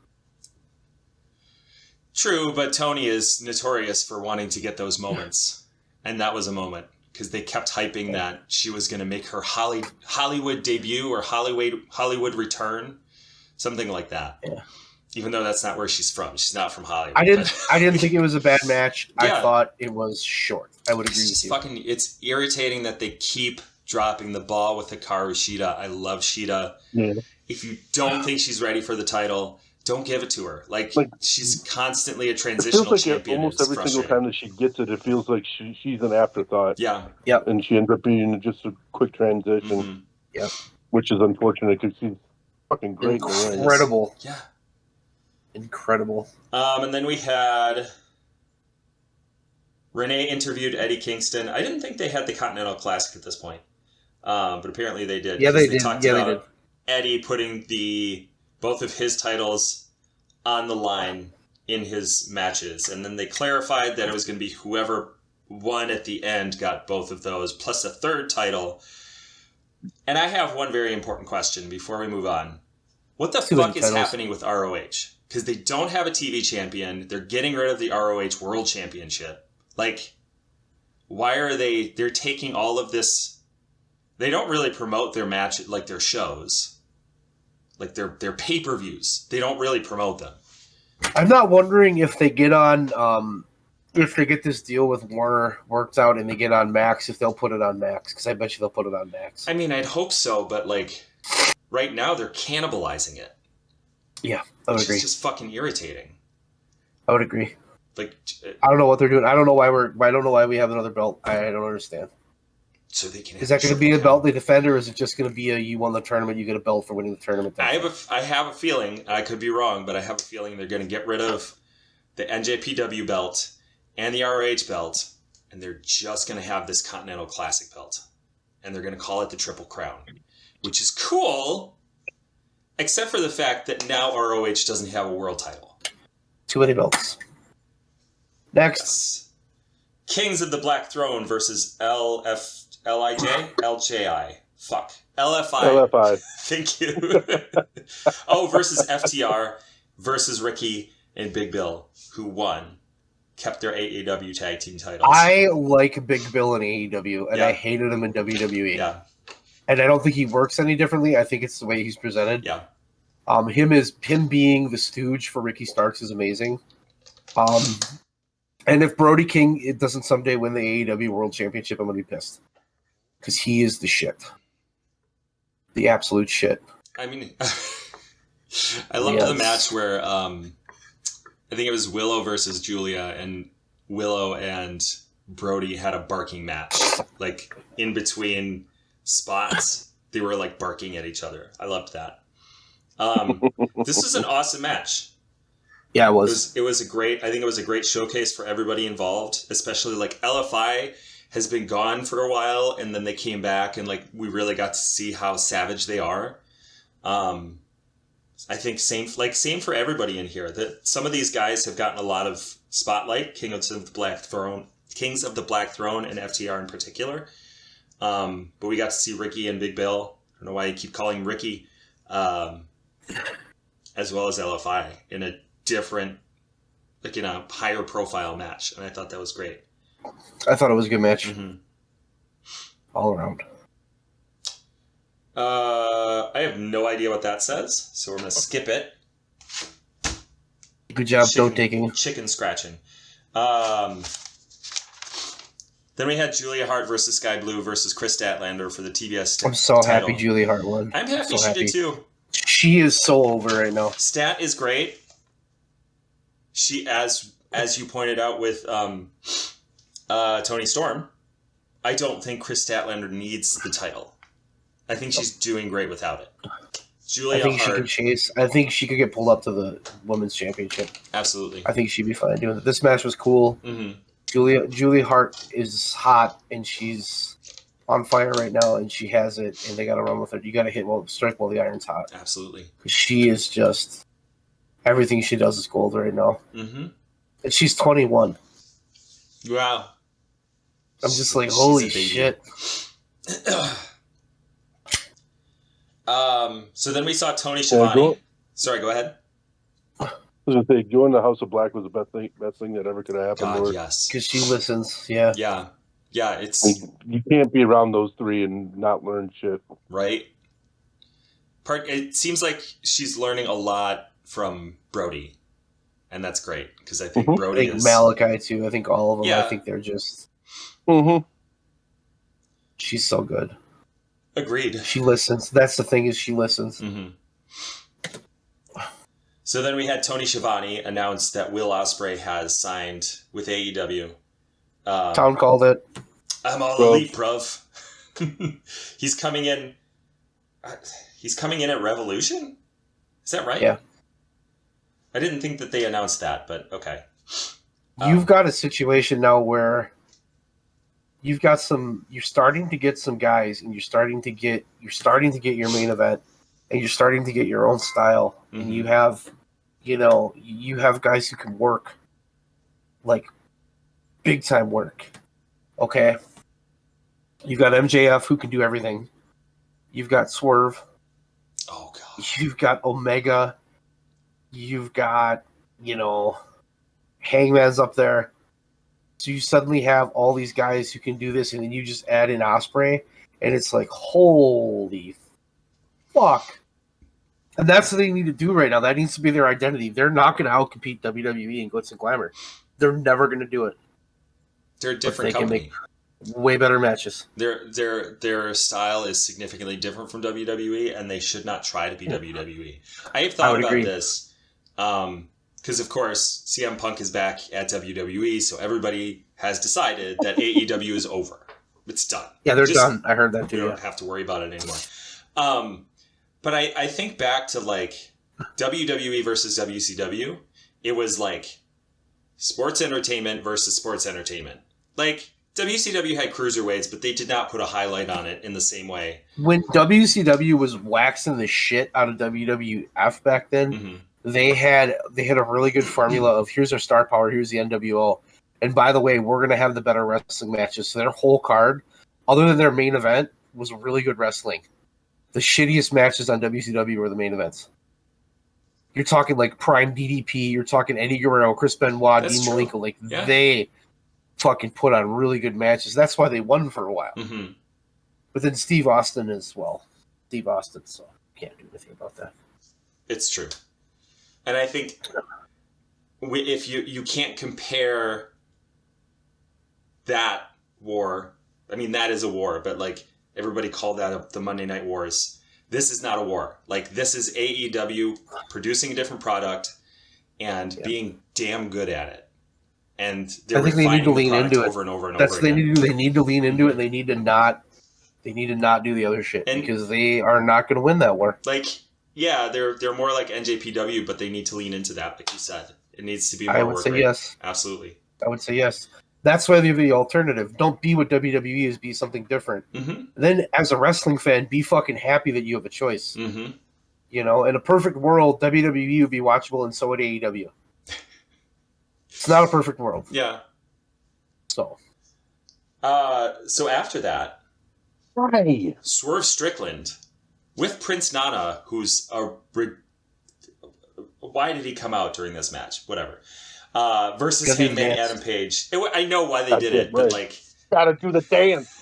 True, but Tony is notorious for wanting to get those moments. And that was a moment. Because they kept hyping that she was going to make her Hollywood debut or Hollywood return. Something like that. Yeah. Even though that's not where she's from. She's not from Hollywood. I didn't think it was a bad match. Yeah. I thought it was short. I would agree with you. It's irritating that they keep dropping the ball with Hikaru Shida. I love Shida. Yeah. If you don't think she's ready for the title, don't give it to her. Like she's constantly a transitional it feels like champion. Almost every single time that she gets it feels like she's an afterthought. Yeah. Yep. And she ends up being just a quick transition. Mm-hmm. Yep. Which is unfortunate because she's fucking great. Incredible. Yeah. Incredible. And then we had Renee interviewed Eddie Kingston. I didn't think they had the Continental Classic at this point. But apparently they did. Yeah, they did. Talked about Eddie putting both of his titles on the line in his matches. And then they clarified that it was going to be whoever won at the end got both of those, plus a third title. And I have one very important question before we move on. What the fuck is happening with ROH? Because they don't have a TV champion. They're getting rid of the ROH World Championship. Like, why are they're taking all of this... They don't really promote their match, like their shows. Like their pay-per-views. They don't really promote them. I'm not wondering if they get on, if they get this deal with Warner worked out and they get on Max, if they'll put it on Max, because I bet you they'll put it on Max. I mean, I'd hope so, but like right now they're cannibalizing it. Yeah, I would agree. It's just fucking irritating. I would agree. Like, I don't know what they're doing. I don't know why we have another belt. I don't understand. so they can. Is that going to be a belt they defend, or is it just going to be a you won the tournament, you get a belt for winning the tournament? I have a feeling, I could be wrong, but I have a feeling they're going to get rid of the NJPW belt and the ROH belt, and they're just going to have this Continental Classic belt, and they're going to call it the Triple Crown, which is cool, except for the fact that now ROH doesn't have a world title. Too many belts. Next, Yes. Kings of the Black Throne versus LJI. Fuck. LFI. Thank you. Versus FTR versus Ricky and Big Bill, who won, kept their AEW tag team titles. I like Big Bill in AEW, and I hated him in WWE. Yeah. And I don't think he works any differently. I think it's the way he's presented. Yeah. Him being the stooge for Ricky Starks is amazing. And if Brody King doesn't someday win the AEW World Championship, I'm going to be pissed. Because he is the shit. The absolute shit. I mean, I loved the match where I think it was Willow versus Julia, and Willow and Brody had a barking match. Like, in between spots, they were like barking at each other. I loved that. This was an awesome match. Yeah, it was. It was a great showcase for everybody involved, especially like LFI has been gone for a while, and then they came back, and like we really got to see how savage they are. I think same for everybody in here. That some of these guys have gotten a lot of spotlight. Kings of the Black Throne, and FTR in particular. But we got to see Ricky and Big Bill. I don't know why you keep calling him Ricky, as well as LFI in a different, like in a higher profile match, and I thought that was great. I thought it was a good match. Mm-hmm. All around. I have no idea what that says, so we're going to skip it. Good job, taking. Chicken scratching. Then we had Julia Hart versus Sky Blue versus Chris Statlander for the TBS I'm so title. Happy Julia Hart won. I'm happy she did too. She is so over right now. Stat is great. She, as you pointed out with Toni Storm, I don't think Chris Statlander needs the title. I think she's doing great without it. Julia Hart, she could chase. I think she could get pulled up to the women's championship. Absolutely. I think she'd be fine doing it. This match was cool. Mm-hmm. Julia Hart is hot, and she's on fire right now, and she has it, and they got to run with it. You got to strike while the iron's hot. Absolutely. She is just everything she does is gold right now. Mm-hmm. And she's 21. Wow. I'm just like, holy shit. So then we saw Tony Schiavone. Sorry, go ahead. I was going to say, joining the House of Black was the best thing that ever could have happened. God, yes. Because she listens, yeah. Yeah, it's... You can't be around those three and not learn shit. Right? It seems like she's learning a lot from Brody, and that's great, because I think Brody I think Malachi, too. I think all of them. Yeah. I think they're just... Mm-hmm. She's so good. Agreed. She listens. That's the thing, is she listens. Mm-hmm. So then we had Tony Schiavone announce that Will Ospreay has signed with AEW. Town called it. I'm all elite, bruv. He's coming in. He's coming in at Revolution? Is that right? Yeah. I didn't think that they announced that, but okay. You've got a situation now where you're starting to get some guys, and you're starting to get your main event, and you're starting to get your own style, and you have guys who can work, like big time work. Okay. You've got MJF who can do everything. You've got Swerve. Oh god. You've got Omega. You've got, Hangman's up there. So you suddenly have all these guys who can do this, and then you just add in Ospreay, and it's like, holy fuck. And that's what they need to do right now. That needs to be their identity. They're not going to outcompete WWE in glitz and glamour. They're never going to do it. They're a different company. Can make way better matches. Their style is significantly different from WWE, and they should not try to be WWE. I have thought about this because, of course, CM Punk is back at WWE, so everybody has decided that AEW is over. It's done. Yeah, they're done. I heard that too. We don't have to worry about it anymore. But I think back to like WWE versus WCW. It was like sports entertainment versus sports entertainment. Like WCW had cruiserweights, but they did not put a highlight on it in the same way. When WCW was waxing the shit out of WWF back then, they had a really good formula of here's our star power, here's the NWO. And by the way, we're going to have the better wrestling matches. So their whole card, other than their main event, was really good wrestling. The shittiest matches on WCW were the main events. You're talking like Prime DDP, you're talking Eddie Guerrero, Chris Benoit, Dean Malenko. Like, they fucking put on really good matches. That's why they won for a while. Mm-hmm. But then Steve Austin is, well, Steve Austin, so can't do anything about that. It's true. And I think if you can't compare that war, I mean, that is a war, but like everybody called that the Monday Night Wars. This is not a war. Like, this is AEW producing a different product and being damn good at it. And I think they need to lean into it over and over and over again. They need to lean into it, and they need to not do the other shit, because they are not going to win that war. Like, yeah, they're more like NJPW, but they need to lean into that, like you said. It needs to be more I would say yes. Absolutely. I would say yes. That's why they're the alternative. Don't be what WWE is. Be something different. Mm-hmm. Then, as a wrestling fan, be fucking happy that you have a choice. Mm-hmm. You know, in a perfect world, WWE would be watchable, and so would AEW. It's not a perfect world. Yeah. So after that, right. Swerve Strickland with Prince Nana, who's why did he come out during this match? Whatever. Versus Hangman Adam Page. I know why they did it, but like, gotta do the dance.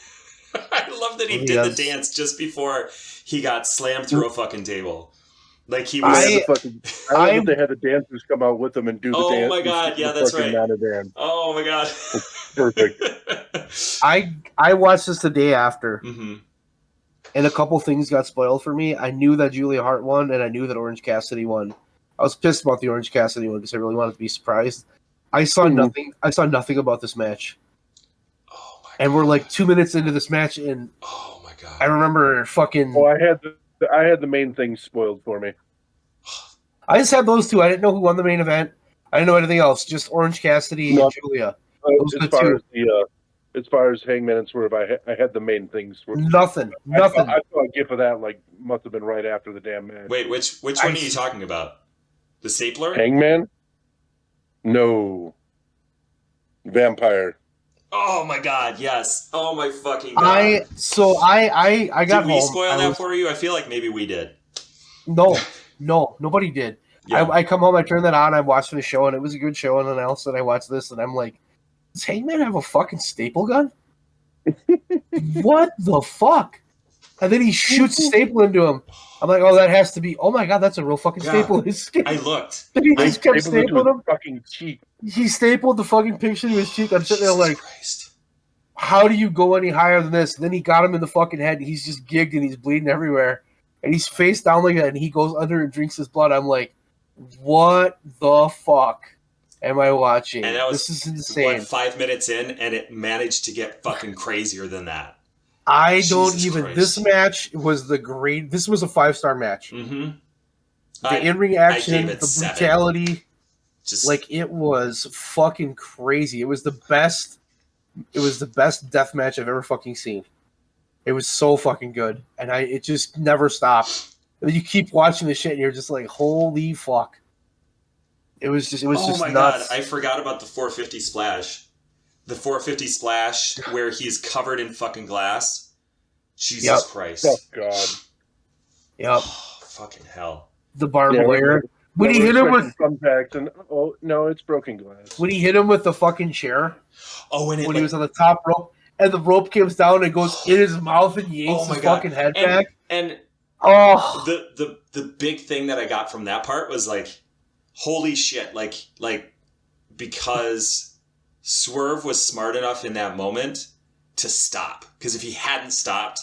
I love that he did the dance just before he got slammed through a fucking table. Like, he was. I love that they had the dancers come out with them and do the dance. Oh my god! Yeah, that's right. Oh my god! Perfect. I watched this the day after, and a couple things got spoiled for me. I knew that Julia Hart won, and I knew that Orange Cassidy won. I was pissed about the Orange Cassidy one because I really wanted to be surprised. I saw nothing. I saw nothing about this match. Oh my god! And we're like 2 minutes into this match, and oh my god! I remember fucking. Oh, I had the main thing spoiled for me. I just had those two. I didn't know who won the main event. I didn't know anything else. Just Orange Cassidy and Julia. As far as Hangman and Swerve, I had the main things. Nothing. I saw a gif of that. Like, must have been right after the damn match. Wait, which one are you talking about? The stapler? Hangman? No. Vampire. Oh my god, yes. Oh my fucking god. I got home. Did we spoil that for you? I feel like maybe we did. No, nobody did. Yeah. I come home, I turn that on, I'm watching the show, and it was a good show, and then else I watched this, and I'm like, does Hangman have a fucking staple gun? What the fuck? And then he shoots a staple into him. I'm like, oh, that has to be. Oh my god, that's a real fucking staple. I looked. Then he just kept stapling him. Fucking cheek. He stapled the fucking picture to his cheek. I'm sitting there like, how do you go any higher than this? And then he got him in the fucking head. And he's just gigged and he's bleeding everywhere. And he's face down like that. And he goes under and drinks his blood. I'm like, what the fuck am I watching? And that was, this is insane. 5 minutes in, and it managed to get fucking crazier than that. I don't even. Christ. This match was this was a 5-star match. Mm-hmm. The in-ring action, the brutality, it was fucking crazy. It was the best. It was the best death match I've ever fucking seen. It was so fucking good, and it just never stopped. You keep watching the shit, and you're just like, holy fuck! It was just nuts. God! I forgot about the 450 splash. The 450 splash where he's covered in fucking glass. Jesus Christ. Oh, God. Yep. Oh, fucking hell. The barbed wire. When he hit him with... no, it's broken glass. When he hit him with the fucking chair. Oh, when he was on the top rope, and the rope comes down and goes in his mouth and yanks his fucking head back. And Oh, The big thing that I got from that part was like, holy shit, like because Swerve was smart enough in that moment to stop. Because if he hadn't stopped,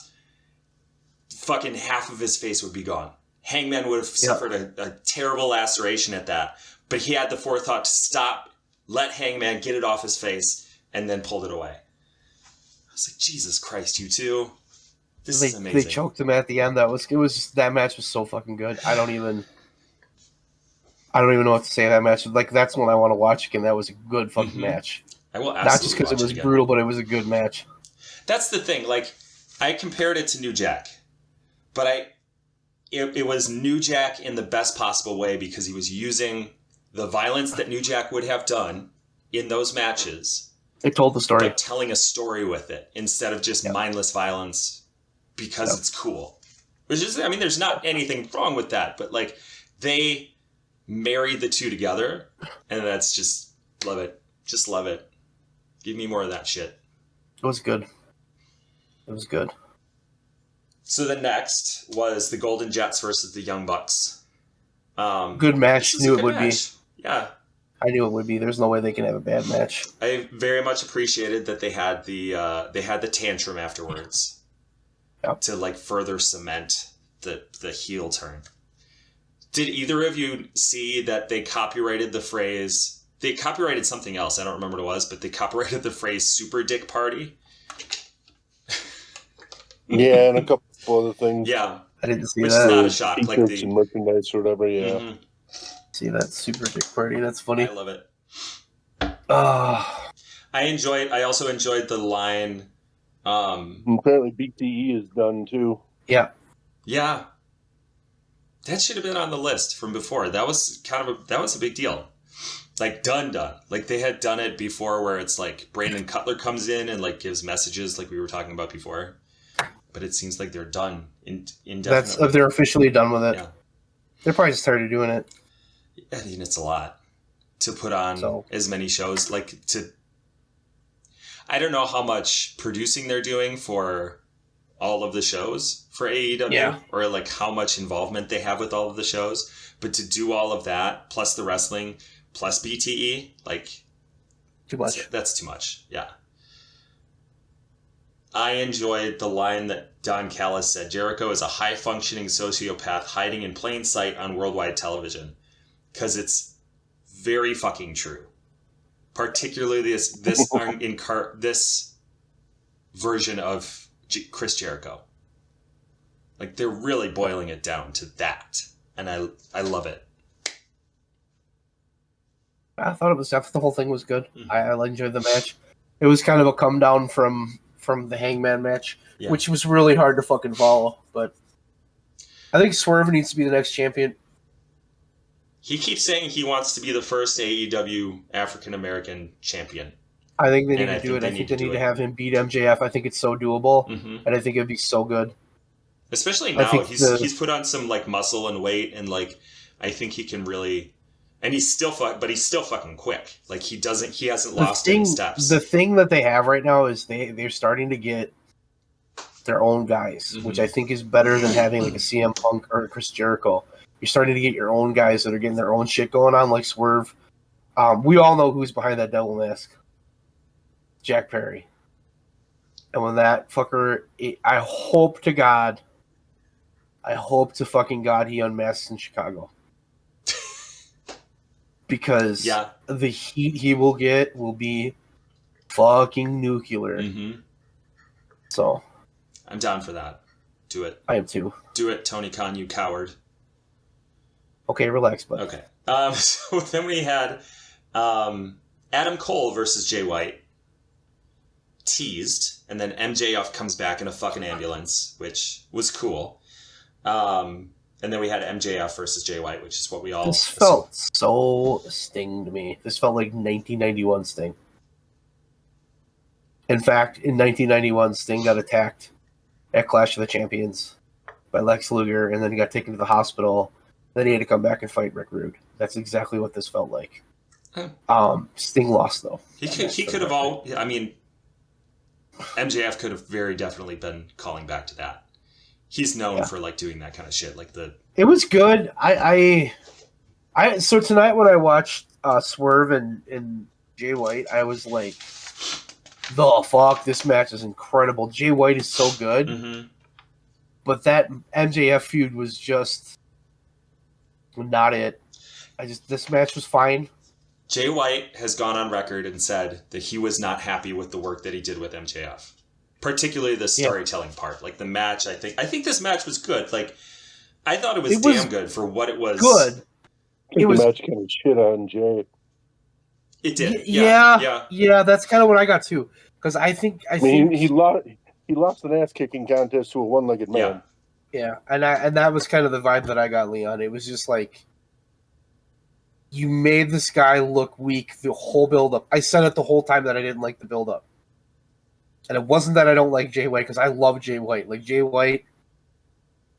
fucking half of his face would be gone. Hangman would have suffered a terrible laceration at that. But he had the forethought to stop, let Hangman get it off his face, and then pulled it away. I was like, Jesus Christ, you two. This is amazing. They choked him at the end. That match was so fucking good. I don't even know what to say. That match, like, that's one I want to watch again. That was a good fucking match. I will absolutely not just because it was brutal, but it was a good match. That's the thing. Like, I compared it to New Jack, but it was New Jack in the best possible way because he was using the violence that New Jack would have done in those matches. It told the story. But telling a story with it instead of just mindless violence because it's cool. Which is, I mean, there's not anything wrong with that, but like they married the two together and that's just love it. Just love it. Give me more of that shit. It was good. It was good. So the next was the Golden Jets versus the Young Bucks. Good match. Knew it would be. Yeah. I knew it would be. There's no way they can have a bad match. I very much appreciated that they had the tantrum afterwards to like further cement the heel turn. Did either of you see that they copyrighted the phrase? They copyrighted something else. I don't remember what it was, but they copyrighted the phrase "Super Dick Party." Yeah, and a couple other things. Yeah, I didn't see which that. is not a shock. Like and merchandise or whatever. Yeah. Mm-hmm. See that Super Dick Party? That's funny. I love it. I also enjoyed the line. Apparently, BTE is done too. Yeah. Yeah. That should have been on the list from before. That was a big deal. Like done. Like they had done it before where it's like Brandon Cutler comes in and like gives messages like we were talking about before. But it seems like they're done indefinitely. They're officially done with it. Yeah. They're probably just started doing it. I mean, it's a lot to put on as many shows. I don't know how much producing they're doing for all of the shows for AEW or like how much involvement they have with all of the shows. But to do all of that, plus the wrestling, plus BTE, like... Too much. That's too much, yeah. I enjoyed the line that Don Callis said, Jericho is a high-functioning sociopath hiding in plain sight on worldwide television. Because it's very fucking true. Particularly this version of Chris Jericho. Like, they're really boiling it down to that. And I love it. I thought the whole thing was good. Mm-hmm. I enjoyed the match. It was kind of a come down from the Hangman match, which was really hard to fucking follow. But I think Swerve needs to be the next champion. He keeps saying he wants to be the first AEW African-American champion. I think they need to do it. I think they need to have him beat MJF. I think it's so doable, and I think it'd be so good. Especially now, he's put on some like muscle and weight, and like I think he can really. And he's still fucking quick. Like he hasn't lost any steps. The thing that they have right now is they're starting to get their own guys, which I think is better than having like a CM Punk or a Chris Jericho. You're starting to get your own guys that are getting their own shit going on, like Swerve. We all know who's behind that devil mask. Jack Perry. And when that fucker, I hope to fucking God he unmasks in Chicago. Because the heat he will get will be fucking nuclear. Mm-hmm. So. I'm down for that. Do it. I am too. Do it, Tony Khan, you coward. Okay, relax, bud. Okay. So then we had Adam Cole versus Jay White. Teased. And then MJF comes back in a fucking ambulance, which was cool. And then we had MJF versus Jay White, which is what we all... This felt so Sting to me. This felt like 1991 Sting. In fact, in 1991, Sting got attacked at Clash of the Champions by Lex Luger, and then he got taken to the hospital. Then he had to come back and fight Rick Rude. That's exactly what this felt like. Sting lost, though. He could have all... I mean, MJF could have very definitely been calling back to that. He's known for like doing that kind of shit. Like It was good. So tonight when I watched Swerve and Jay White, I was like, the fuck, this match is incredible. Jay White is so good. Mm-hmm. But that MJF feud was just not it. This match was fine. Jay White has gone on record and said that he was not happy with the work that he did with MJF, particularly the storytelling part. Like the match, I think this match was good. Like I thought it was damn good for what it was. Good. The match kind of shit on Jay. It did. Yeah. That's kind of what I got too. Because I think he lost an ass kicking contest to a one-legged man. Yeah, and that was kind of the vibe that I got, Leon. It was just like, you made this guy look weak the whole build-up. I said it the whole time that I didn't like the build-up. And it wasn't that I don't like Jay White, because I love Jay White. Like, Jay White,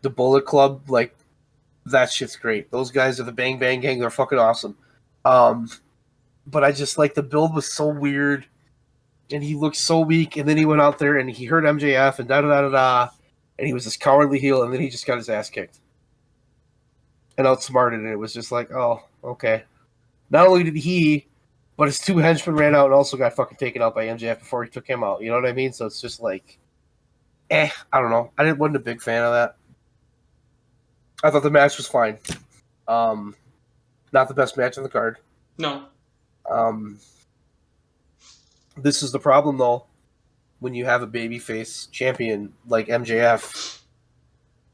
the Bullet Club, like, that shit's great. Those guys are the Bang Bang Gang. They're fucking awesome. But I just, like, the build was so weird, and he looked so weak, and then he went out there, and he hurt MJF, and da-da-da-da-da, and he was this cowardly heel, and then he just got his ass kicked. And outsmarted, and it was just like, oh, okay. Not only did he, but his two henchmen ran out and also got fucking taken out by MJF before he took him out. You know what I mean? So it's just like, I don't know. Wasn't a big fan of that. I thought the match was fine. Not the best match on the card. No. This is the problem, though. When you have a babyface champion like MJF,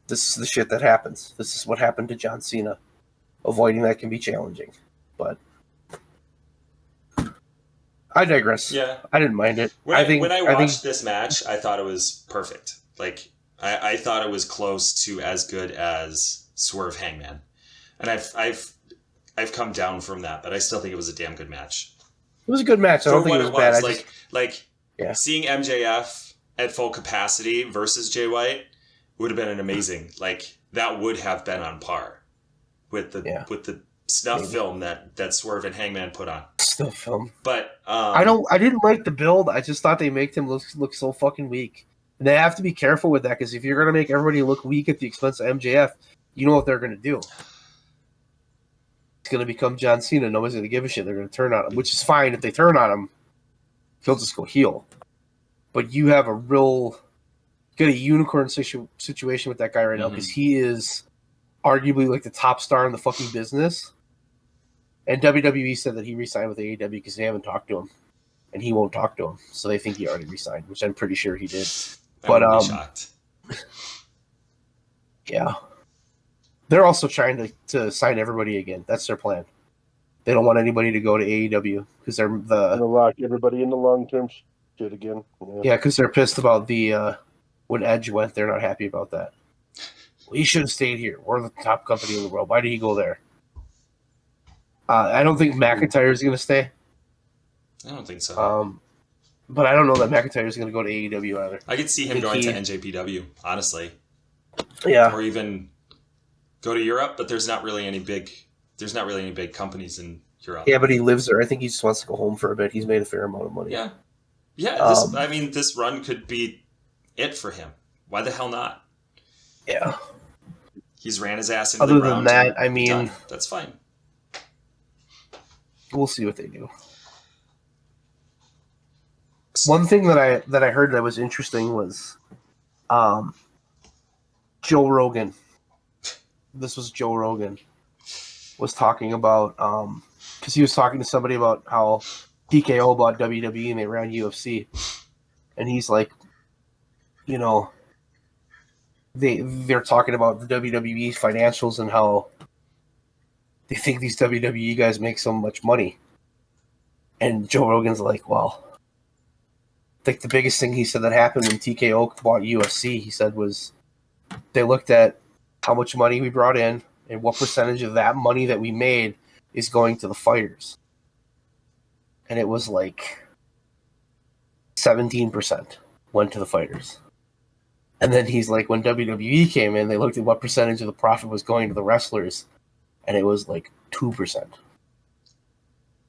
this is the shit that happens. This is what happened to John Cena. Avoiding that can be challenging, but I digress. Yeah, I didn't mind it. When I watched this match, I thought it was perfect. Like I thought it was close to as good as Swerve Hangman, and I've come down from that, but I still think it was a damn good match. It was a good match. I don't think it was bad. Seeing MJF at full capacity versus Jay White would have been an amazing. Like that would have been on par with the snuff film that Swerve and Hangman put on. Snuff film. But I didn't like the build. I just thought they make him look so fucking weak. And they have to be careful with that, because if you're gonna make everybody look weak at the expense of MJF, you know what they're gonna do. It's gonna become John Cena. Nobody's gonna give a shit. They're gonna turn on him, which is fine. If they turn on him, he'll just go heel. But you have got a unicorn situation with that guy right now, because he is arguably like the top star in the fucking business. And WWE said that he re-signed with AEW because they haven't talked to him, and he won't talk to him, so they think he already re-signed, which I'm pretty sure he did. But I would be shocked. Yeah, they're also trying to sign everybody again. That's their plan. They don't want anybody to go to AEW because they're gonna lock everybody in the long-term shit again. Yeah, because they're pissed about the when Edge went. They're not happy about that. Well, he should have stayed here. We're the top company in the world. Why did he go there? I don't think McIntyre is going to stay. I don't think so. But I don't know that McIntyre is going to go to AEW either. I could see him going to NJPW, honestly. Yeah. Or even go to Europe, but there's not really any big companies in Europe. Yeah, but he lives there. I think he just wants to go home for a bit. He's made a fair amount of money. Yeah. Yeah, this run could be it for him. Why the hell not? Yeah. He's ran his ass into the ground. Other than that, I mean... Done. That's fine. We'll see what they do. One thing that I heard that was interesting was Joe Rogan. This was Joe Rogan. Was talking about... because he was talking to somebody about how TKO bought WWE and they ran UFC. And he's like, you know... They're talking about the WWE financials and how they think these WWE guys make so much money. And Joe Rogan's like, well, I think the biggest thing he said that happened when TKO bought UFC, he said, was they looked at how much money we brought in and what percentage of that money that we made is going to the fighters. And it was like 17% went to the fighters. And then he's like, when WWE came in, they looked at what percentage of the profit was going to the wrestlers, and it was like 2%.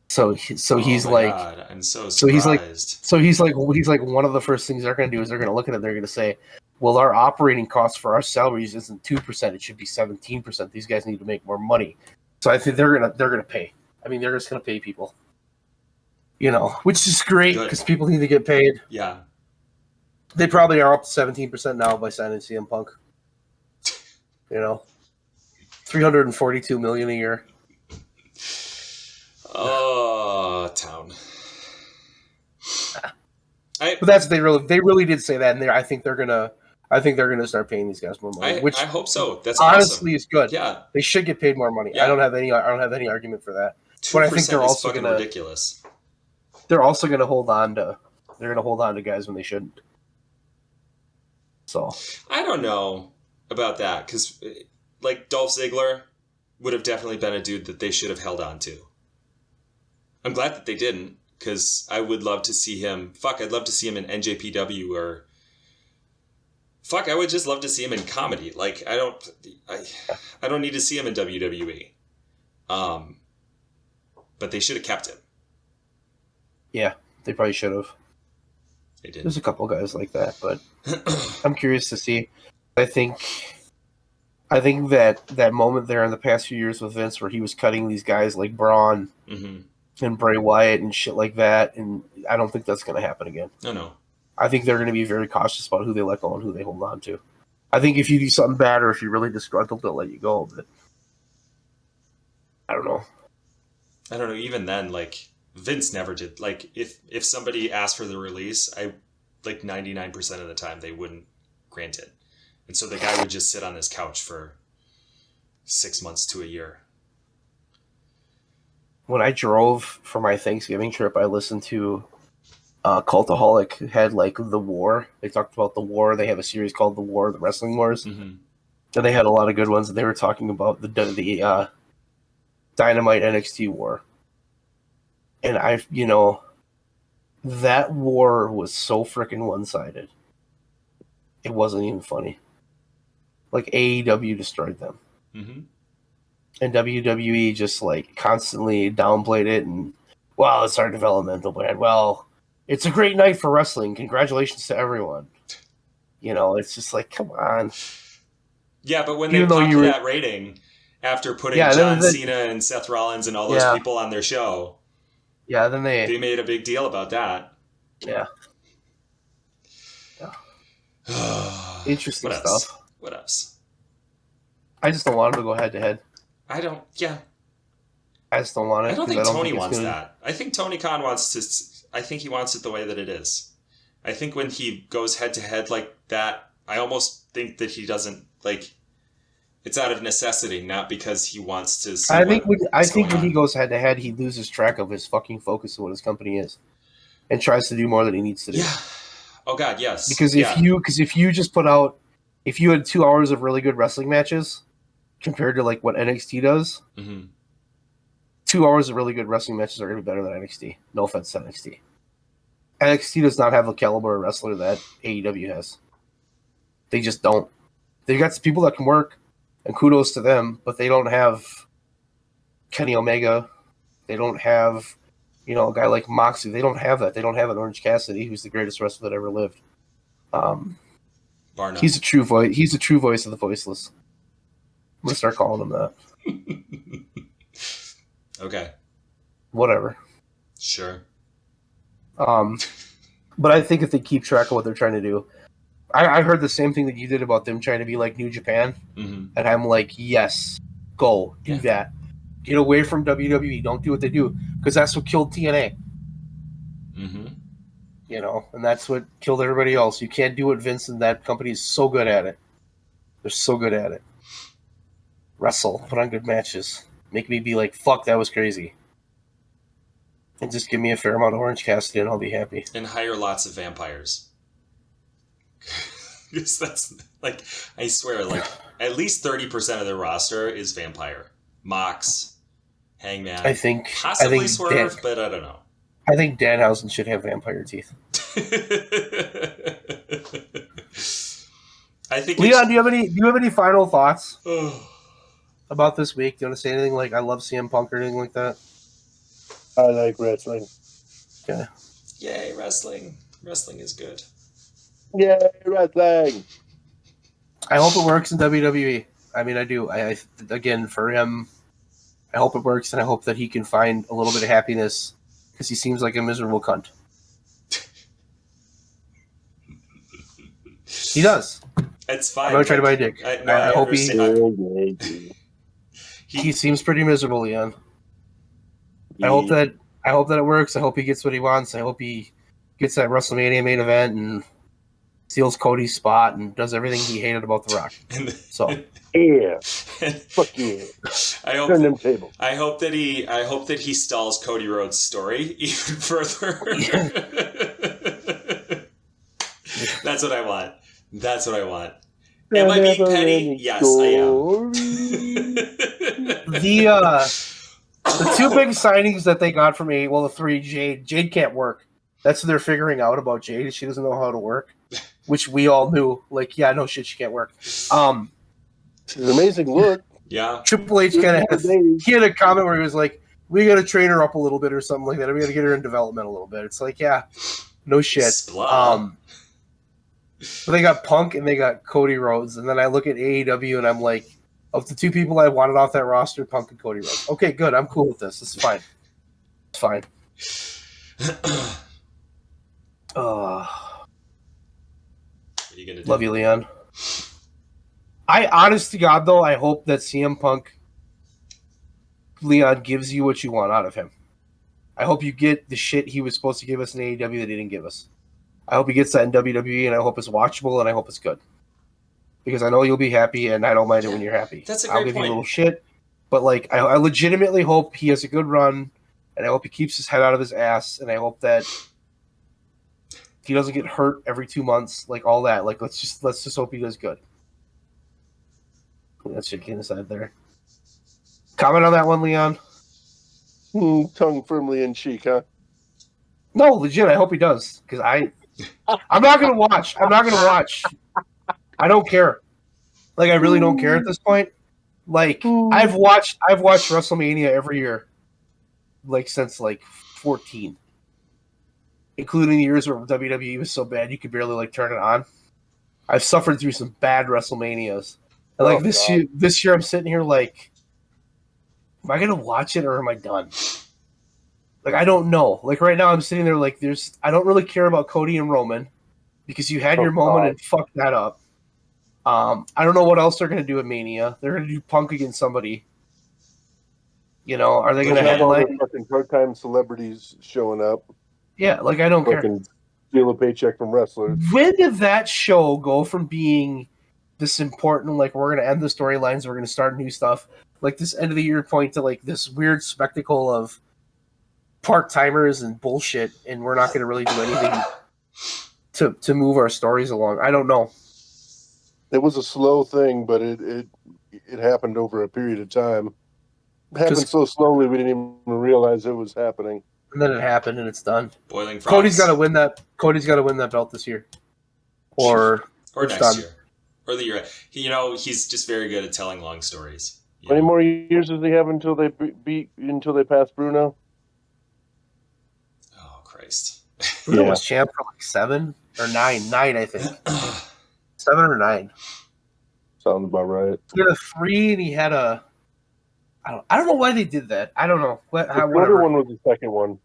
So he's like, God, I'm so surprised. he's like, one of the first things they're going to do is they're going to look at it. They're going to say, well, our operating costs for our salaries isn't 2%; it should be 17%. These guys need to make more money, so I think they're gonna pay. I mean, they're just gonna pay people, which is great because people need to get paid. Yeah, they probably are up to 17% now by signing CM Punk. $342 million a year. Oh, town. But that's they really did say that, and I think they're gonna start paying these guys more money. Which I hope so. That's honestly awesome. is good. Yeah, they should get paid more money. Yeah. I don't have any argument for that. 2% But I think they're is also fucking ridiculous. They're also gonna hold on to guys when they shouldn't. So I don't know about that because, like, Dolph Ziggler would have definitely been a dude that they should have held on to. I'm glad that they didn't, because I would love to see him. I'd love to see him in NJPW or. I would just love to see him in comedy. Like, I don't need to see him in WWE. But they should have kept him. Yeah, they probably should have. They did. There's a couple guys like that, but I'm curious to see. I think that moment there in the past few years with Vince where he was cutting these guys like Braun and Bray Wyatt and shit like that, and I don't think that's going to happen again. No. I think they're going to be very cautious about who they let go and who they hold on to. I think if you do something bad or if you're really disgruntled, they'll let you go. But I don't know. Even then, like, Vince never did. Like, if somebody asked for the release, 99% of the time they wouldn't grant it. And so the guy would just sit on his couch for 6 months to a year. When I drove for my Thanksgiving trip, I listened to Cultaholic, who had like The War. They talked about The War. They have a series called The War, the Wrestling Wars. And they had a lot of good ones. And they were talking about the Dynamite NXT War. And that war was so freaking one-sided. It wasn't even funny. Like, AEW destroyed them. And WWE just, like, constantly downplayed it and, well, it's our developmental brand. Well, it's a great night for wrestling. Congratulations to everyone. It's just like, come on. Yeah, but when they popped that rating after putting John Cena and Seth Rollins and all those people on their show... Yeah, then they made a big deal about that. Yeah. Interesting stuff. What else? I just don't want him to go head to head. I don't. Yeah. I just don't want it. I don't think Tony wants that. I think Tony Khan wants to. I think he wants it the way that it is. I think when he goes head to head like that, I almost think that he doesn't like. It's out of necessity, not because he wants to. See I think when he goes head to head, he loses track of his fucking focus of what his company is, and tries to do more than he needs to do. Yeah. Oh God, yes. Because if you just put out, if you had 2 hours of really good wrestling matches, compared to like what NXT does, 2 hours of really good wrestling matches are going to be better than NXT. No offense to NXT. NXT does not have the caliber of wrestler that AEW has. They just don't. They've got some people that can work. And kudos to them, but they don't have Kenny Omega. They don't have, a guy like Moxley. They don't have that. They don't have an Orange Cassidy, who's the greatest wrestler that ever lived. He's a true voice. He's a true voice of the voiceless. I'm gonna start calling him that. Okay. Whatever. Sure. But I think if they keep track of what they're trying to do. I heard the same thing that you did about them trying to be like New Japan. And I'm like, yes, go. Do that. Get away from WWE. Don't do what they do. Because that's what killed TNA. And that's what killed everybody else. You can't do what Vince and that company is so good at it. They're so good at it. Wrestle. Put on good matches. Make me be like, fuck, that was crazy. And just give me a fair amount of Orange Cassidy and I'll be happy. And hire lots of vampires. Because that's like, I swear, like at least 30% of their roster is vampire. Mox, Hangman. I think possibly Swerve, but I don't know. I think Danhausen should have vampire teeth. I think Leon, do you have any final thoughts about this week? Do you want to say anything like I love CM Punk or anything like that? I like wrestling. Okay. Yay, wrestling. Wrestling is good. Yay, wrestling. I hope it works in WWE. I mean, I do. I again, for him, I hope it works, and I hope that he can find a little bit of happiness because he seems like a miserable cunt. He does. It's fine. I'm not trying to buy a dick. I hope he seems pretty miserable, Leon. I hope that it works. I hope he gets what he wants. I hope he gets that WrestleMania main event and steals Cody's spot and does everything he hated about The Rock. So yeah, fuck yeah. Turn them tables. I hope that he stalls Cody Rhodes' story even further. That's what I want. That's what I want. Am I being petty? Yes, I am. The two big signings that they got from the three, Jade can't work. That's what they're figuring out about Jade. She doesn't know how to work, which we all knew. Like, yeah, no shit, she can't work. She's an amazing look. Yeah. Triple H kind of he had a comment where he was like, "We got to train her up a little bit or something like that. We got to get her in development a little bit." It's like, yeah, no shit. But they got Punk and they got Cody Rhodes, and then I look at AEW and I'm like, of the two people I wanted off that roster, Punk and Cody Rhodes. Okay, good. I'm cool with this. This is fine. It's fine. What are you gonna do? Love you, Leon. I, honest to God, though, I hope that CM Punk, Leon, gives you what you want out of him. I hope you get the shit he was supposed to give us in AEW that he didn't give us. I hope he gets that in WWE, and I hope it's watchable, and I hope it's good. Because I know you'll be happy, and I don't mind it when you're happy. That's a great I'll give point. you a little shit, but like I legitimately hope he has a good run, and I hope he keeps his head out of his ass, and I hope that he doesn't get hurt every 2 months, like all that. Like let's just hope he does good. That's shaking his head there. Comment on that one, Leon. Tongue firmly in cheek, huh? No, legit. I hope he does because I'm not gonna watch. I'm not gonna watch. I don't care. Like I really don't care at this point. Like I've watched WrestleMania every year, like since like 14, including the years where WWE was so bad you could barely like turn it on. I've suffered through some bad WrestleManias, and like this year I'm sitting here like, am I gonna watch it or am I done? Like I don't know. Like right now I'm sitting there like I don't really care about Cody and Roman because you had your moment and fucked that up. I don't know what else they're going to do at Mania. They're going to do Punk against somebody. You know, are they going to have like fucking part-time celebrities showing up? Yeah, like I don't care. Steal a paycheck from wrestlers. When did that show go from being this important, like we're going to end the storylines, we're going to start new stuff, like this end of the year point to like this weird spectacle of part-timers and bullshit, and we're not going to really do anything to move our stories along? I don't know. It was a slow thing, but it happened over a period of time. It happened so slowly we didn't even realize it was happening. And then it happened, and it's done. Boiling frogs. Cody's got to win that. Cody's got to win that belt this year, or next year, or the year. He's just very good at telling long stories. How many more years does he have until they pass Bruno? Oh Christ! Bruno was champ for like 7 or 9, I think. 7 or 9. Sounds about right. He had a 3 and he had a. I don't know why they did that. I don't know. The other one was the second one.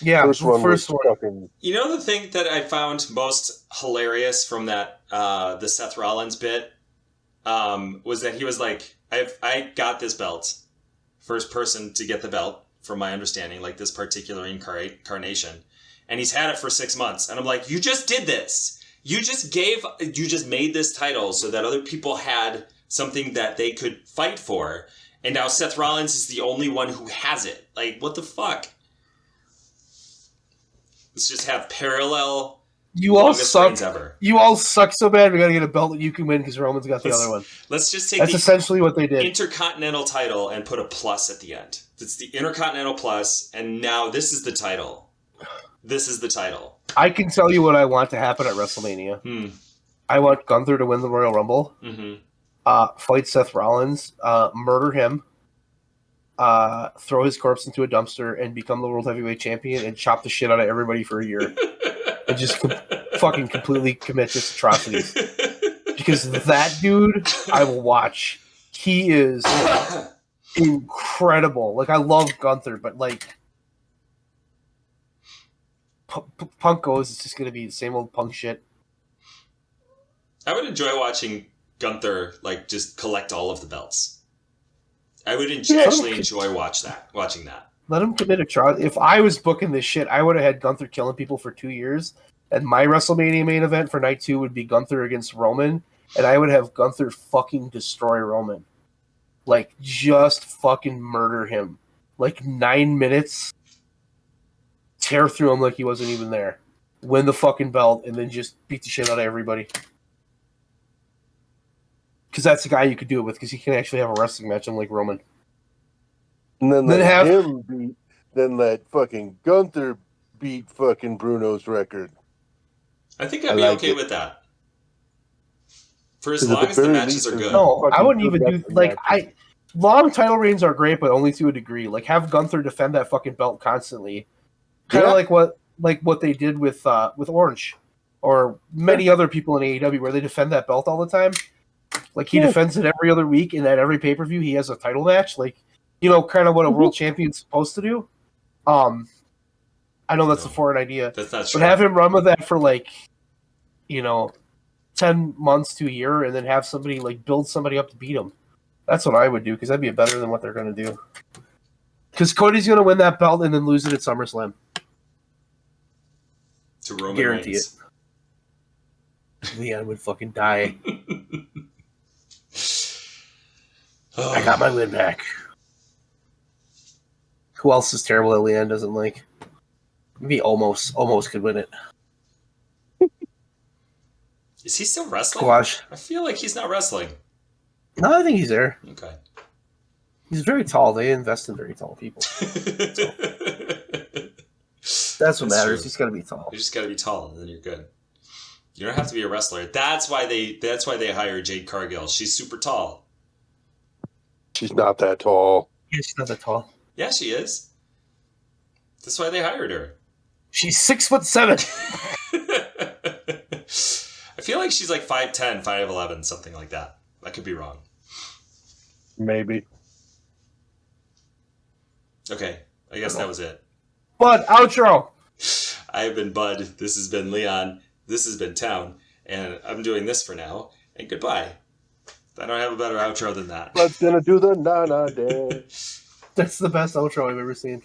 Yeah, first one. Fucking... You know the thing that I found most hilarious from that the Seth Rollins bit was that he was like, I got this belt, first person to get the belt from my understanding, like this particular incarnation, and he's had it for 6 months, and I'm like, you just did this. You just made this title so that other people had something that they could fight for. And now Seth Rollins is the only one who has it. Like, what the fuck? Let's just have parallel longest reigns ever. You all suck so bad we gotta get a belt that you can win because Roman's got the other one. Let's just take That's essentially what they did. Intercontinental title and put a plus at the end. It's the Intercontinental Plus, and now this is the title. This is the title. I can tell you what I want to happen at WrestleMania. I want Gunther to win the Royal Rumble, fight Seth Rollins, murder him, throw his corpse into a dumpster, and become the World Heavyweight Champion and chop the shit out of everybody for a year. And just fucking completely commit just atrocities. Because that dude, I will watch. He is incredible. Like, I love Gunther, but like, Punk goes, it's just going to be the same old Punk shit. I would enjoy watching Gunther like just collect all of the belts. I would actually enjoy watching that. Let him commit a trial. If I was booking this shit, I would have had Gunther killing people for 2 years, and my WrestleMania main event for night 2 would be Gunther against Roman, and I would have Gunther fucking destroy Roman. Like, just fucking murder him. Like, 9 minutes, tear through him like he wasn't even there. Win the fucking belt, and then just beat the shit out of everybody. Because that's the guy you could do it with, because he can actually have a wrestling match unlike Roman. And then let fucking Gunther beat fucking Bruno's record. I think I'd be okay with that. For as long as the matches are good. No, I wouldn't even do like long title reigns are great, but only to a degree. Like, have Gunther defend that fucking belt constantly. Kind of like what they did with Orange, or many other people in AEW, where they defend that belt all the time. Like, he defends it every other week, and at every pay-per-view he has a title match. Like, you know, kind of what a world champion's supposed to do. I know that's a foreign idea. That's not true. But have him run with that for, like, you know, 10 months to a year, and then have somebody, like, build somebody up to beat him. That's what I would do, because that'd be better than what they're going to do. Because Cody's going to win that belt and then lose it at SummerSlam. To Roman Guarantee Reigns. it. Leon would fucking die. I got my win back. Who else is terrible that Leon doesn't like? Maybe almost could win it. Is he still wrestling? Squash. I feel like he's not wrestling. No, I think he's there. Okay. He's very tall. They invest in very tall people. That's what matters. True. He's got to be tall. You just got to be tall, and then you're good. You don't have to be a wrestler. That's why they hire Jade Cargill. She's super tall. She's not that tall. Yeah, she's not that tall. Yeah, she is. That's why they hired her. She's 6'7". I feel like she's like 5'10", 5'11", something like that. I could be wrong. Maybe. Okay, I guess that was it. Bud, outro. I have been Bud. This has been Leon. This has been Town. And I'm doing this for now. And goodbye. I don't have a better outro than that. Bud's gonna do the na-na dance. That's the best outro I've ever seen.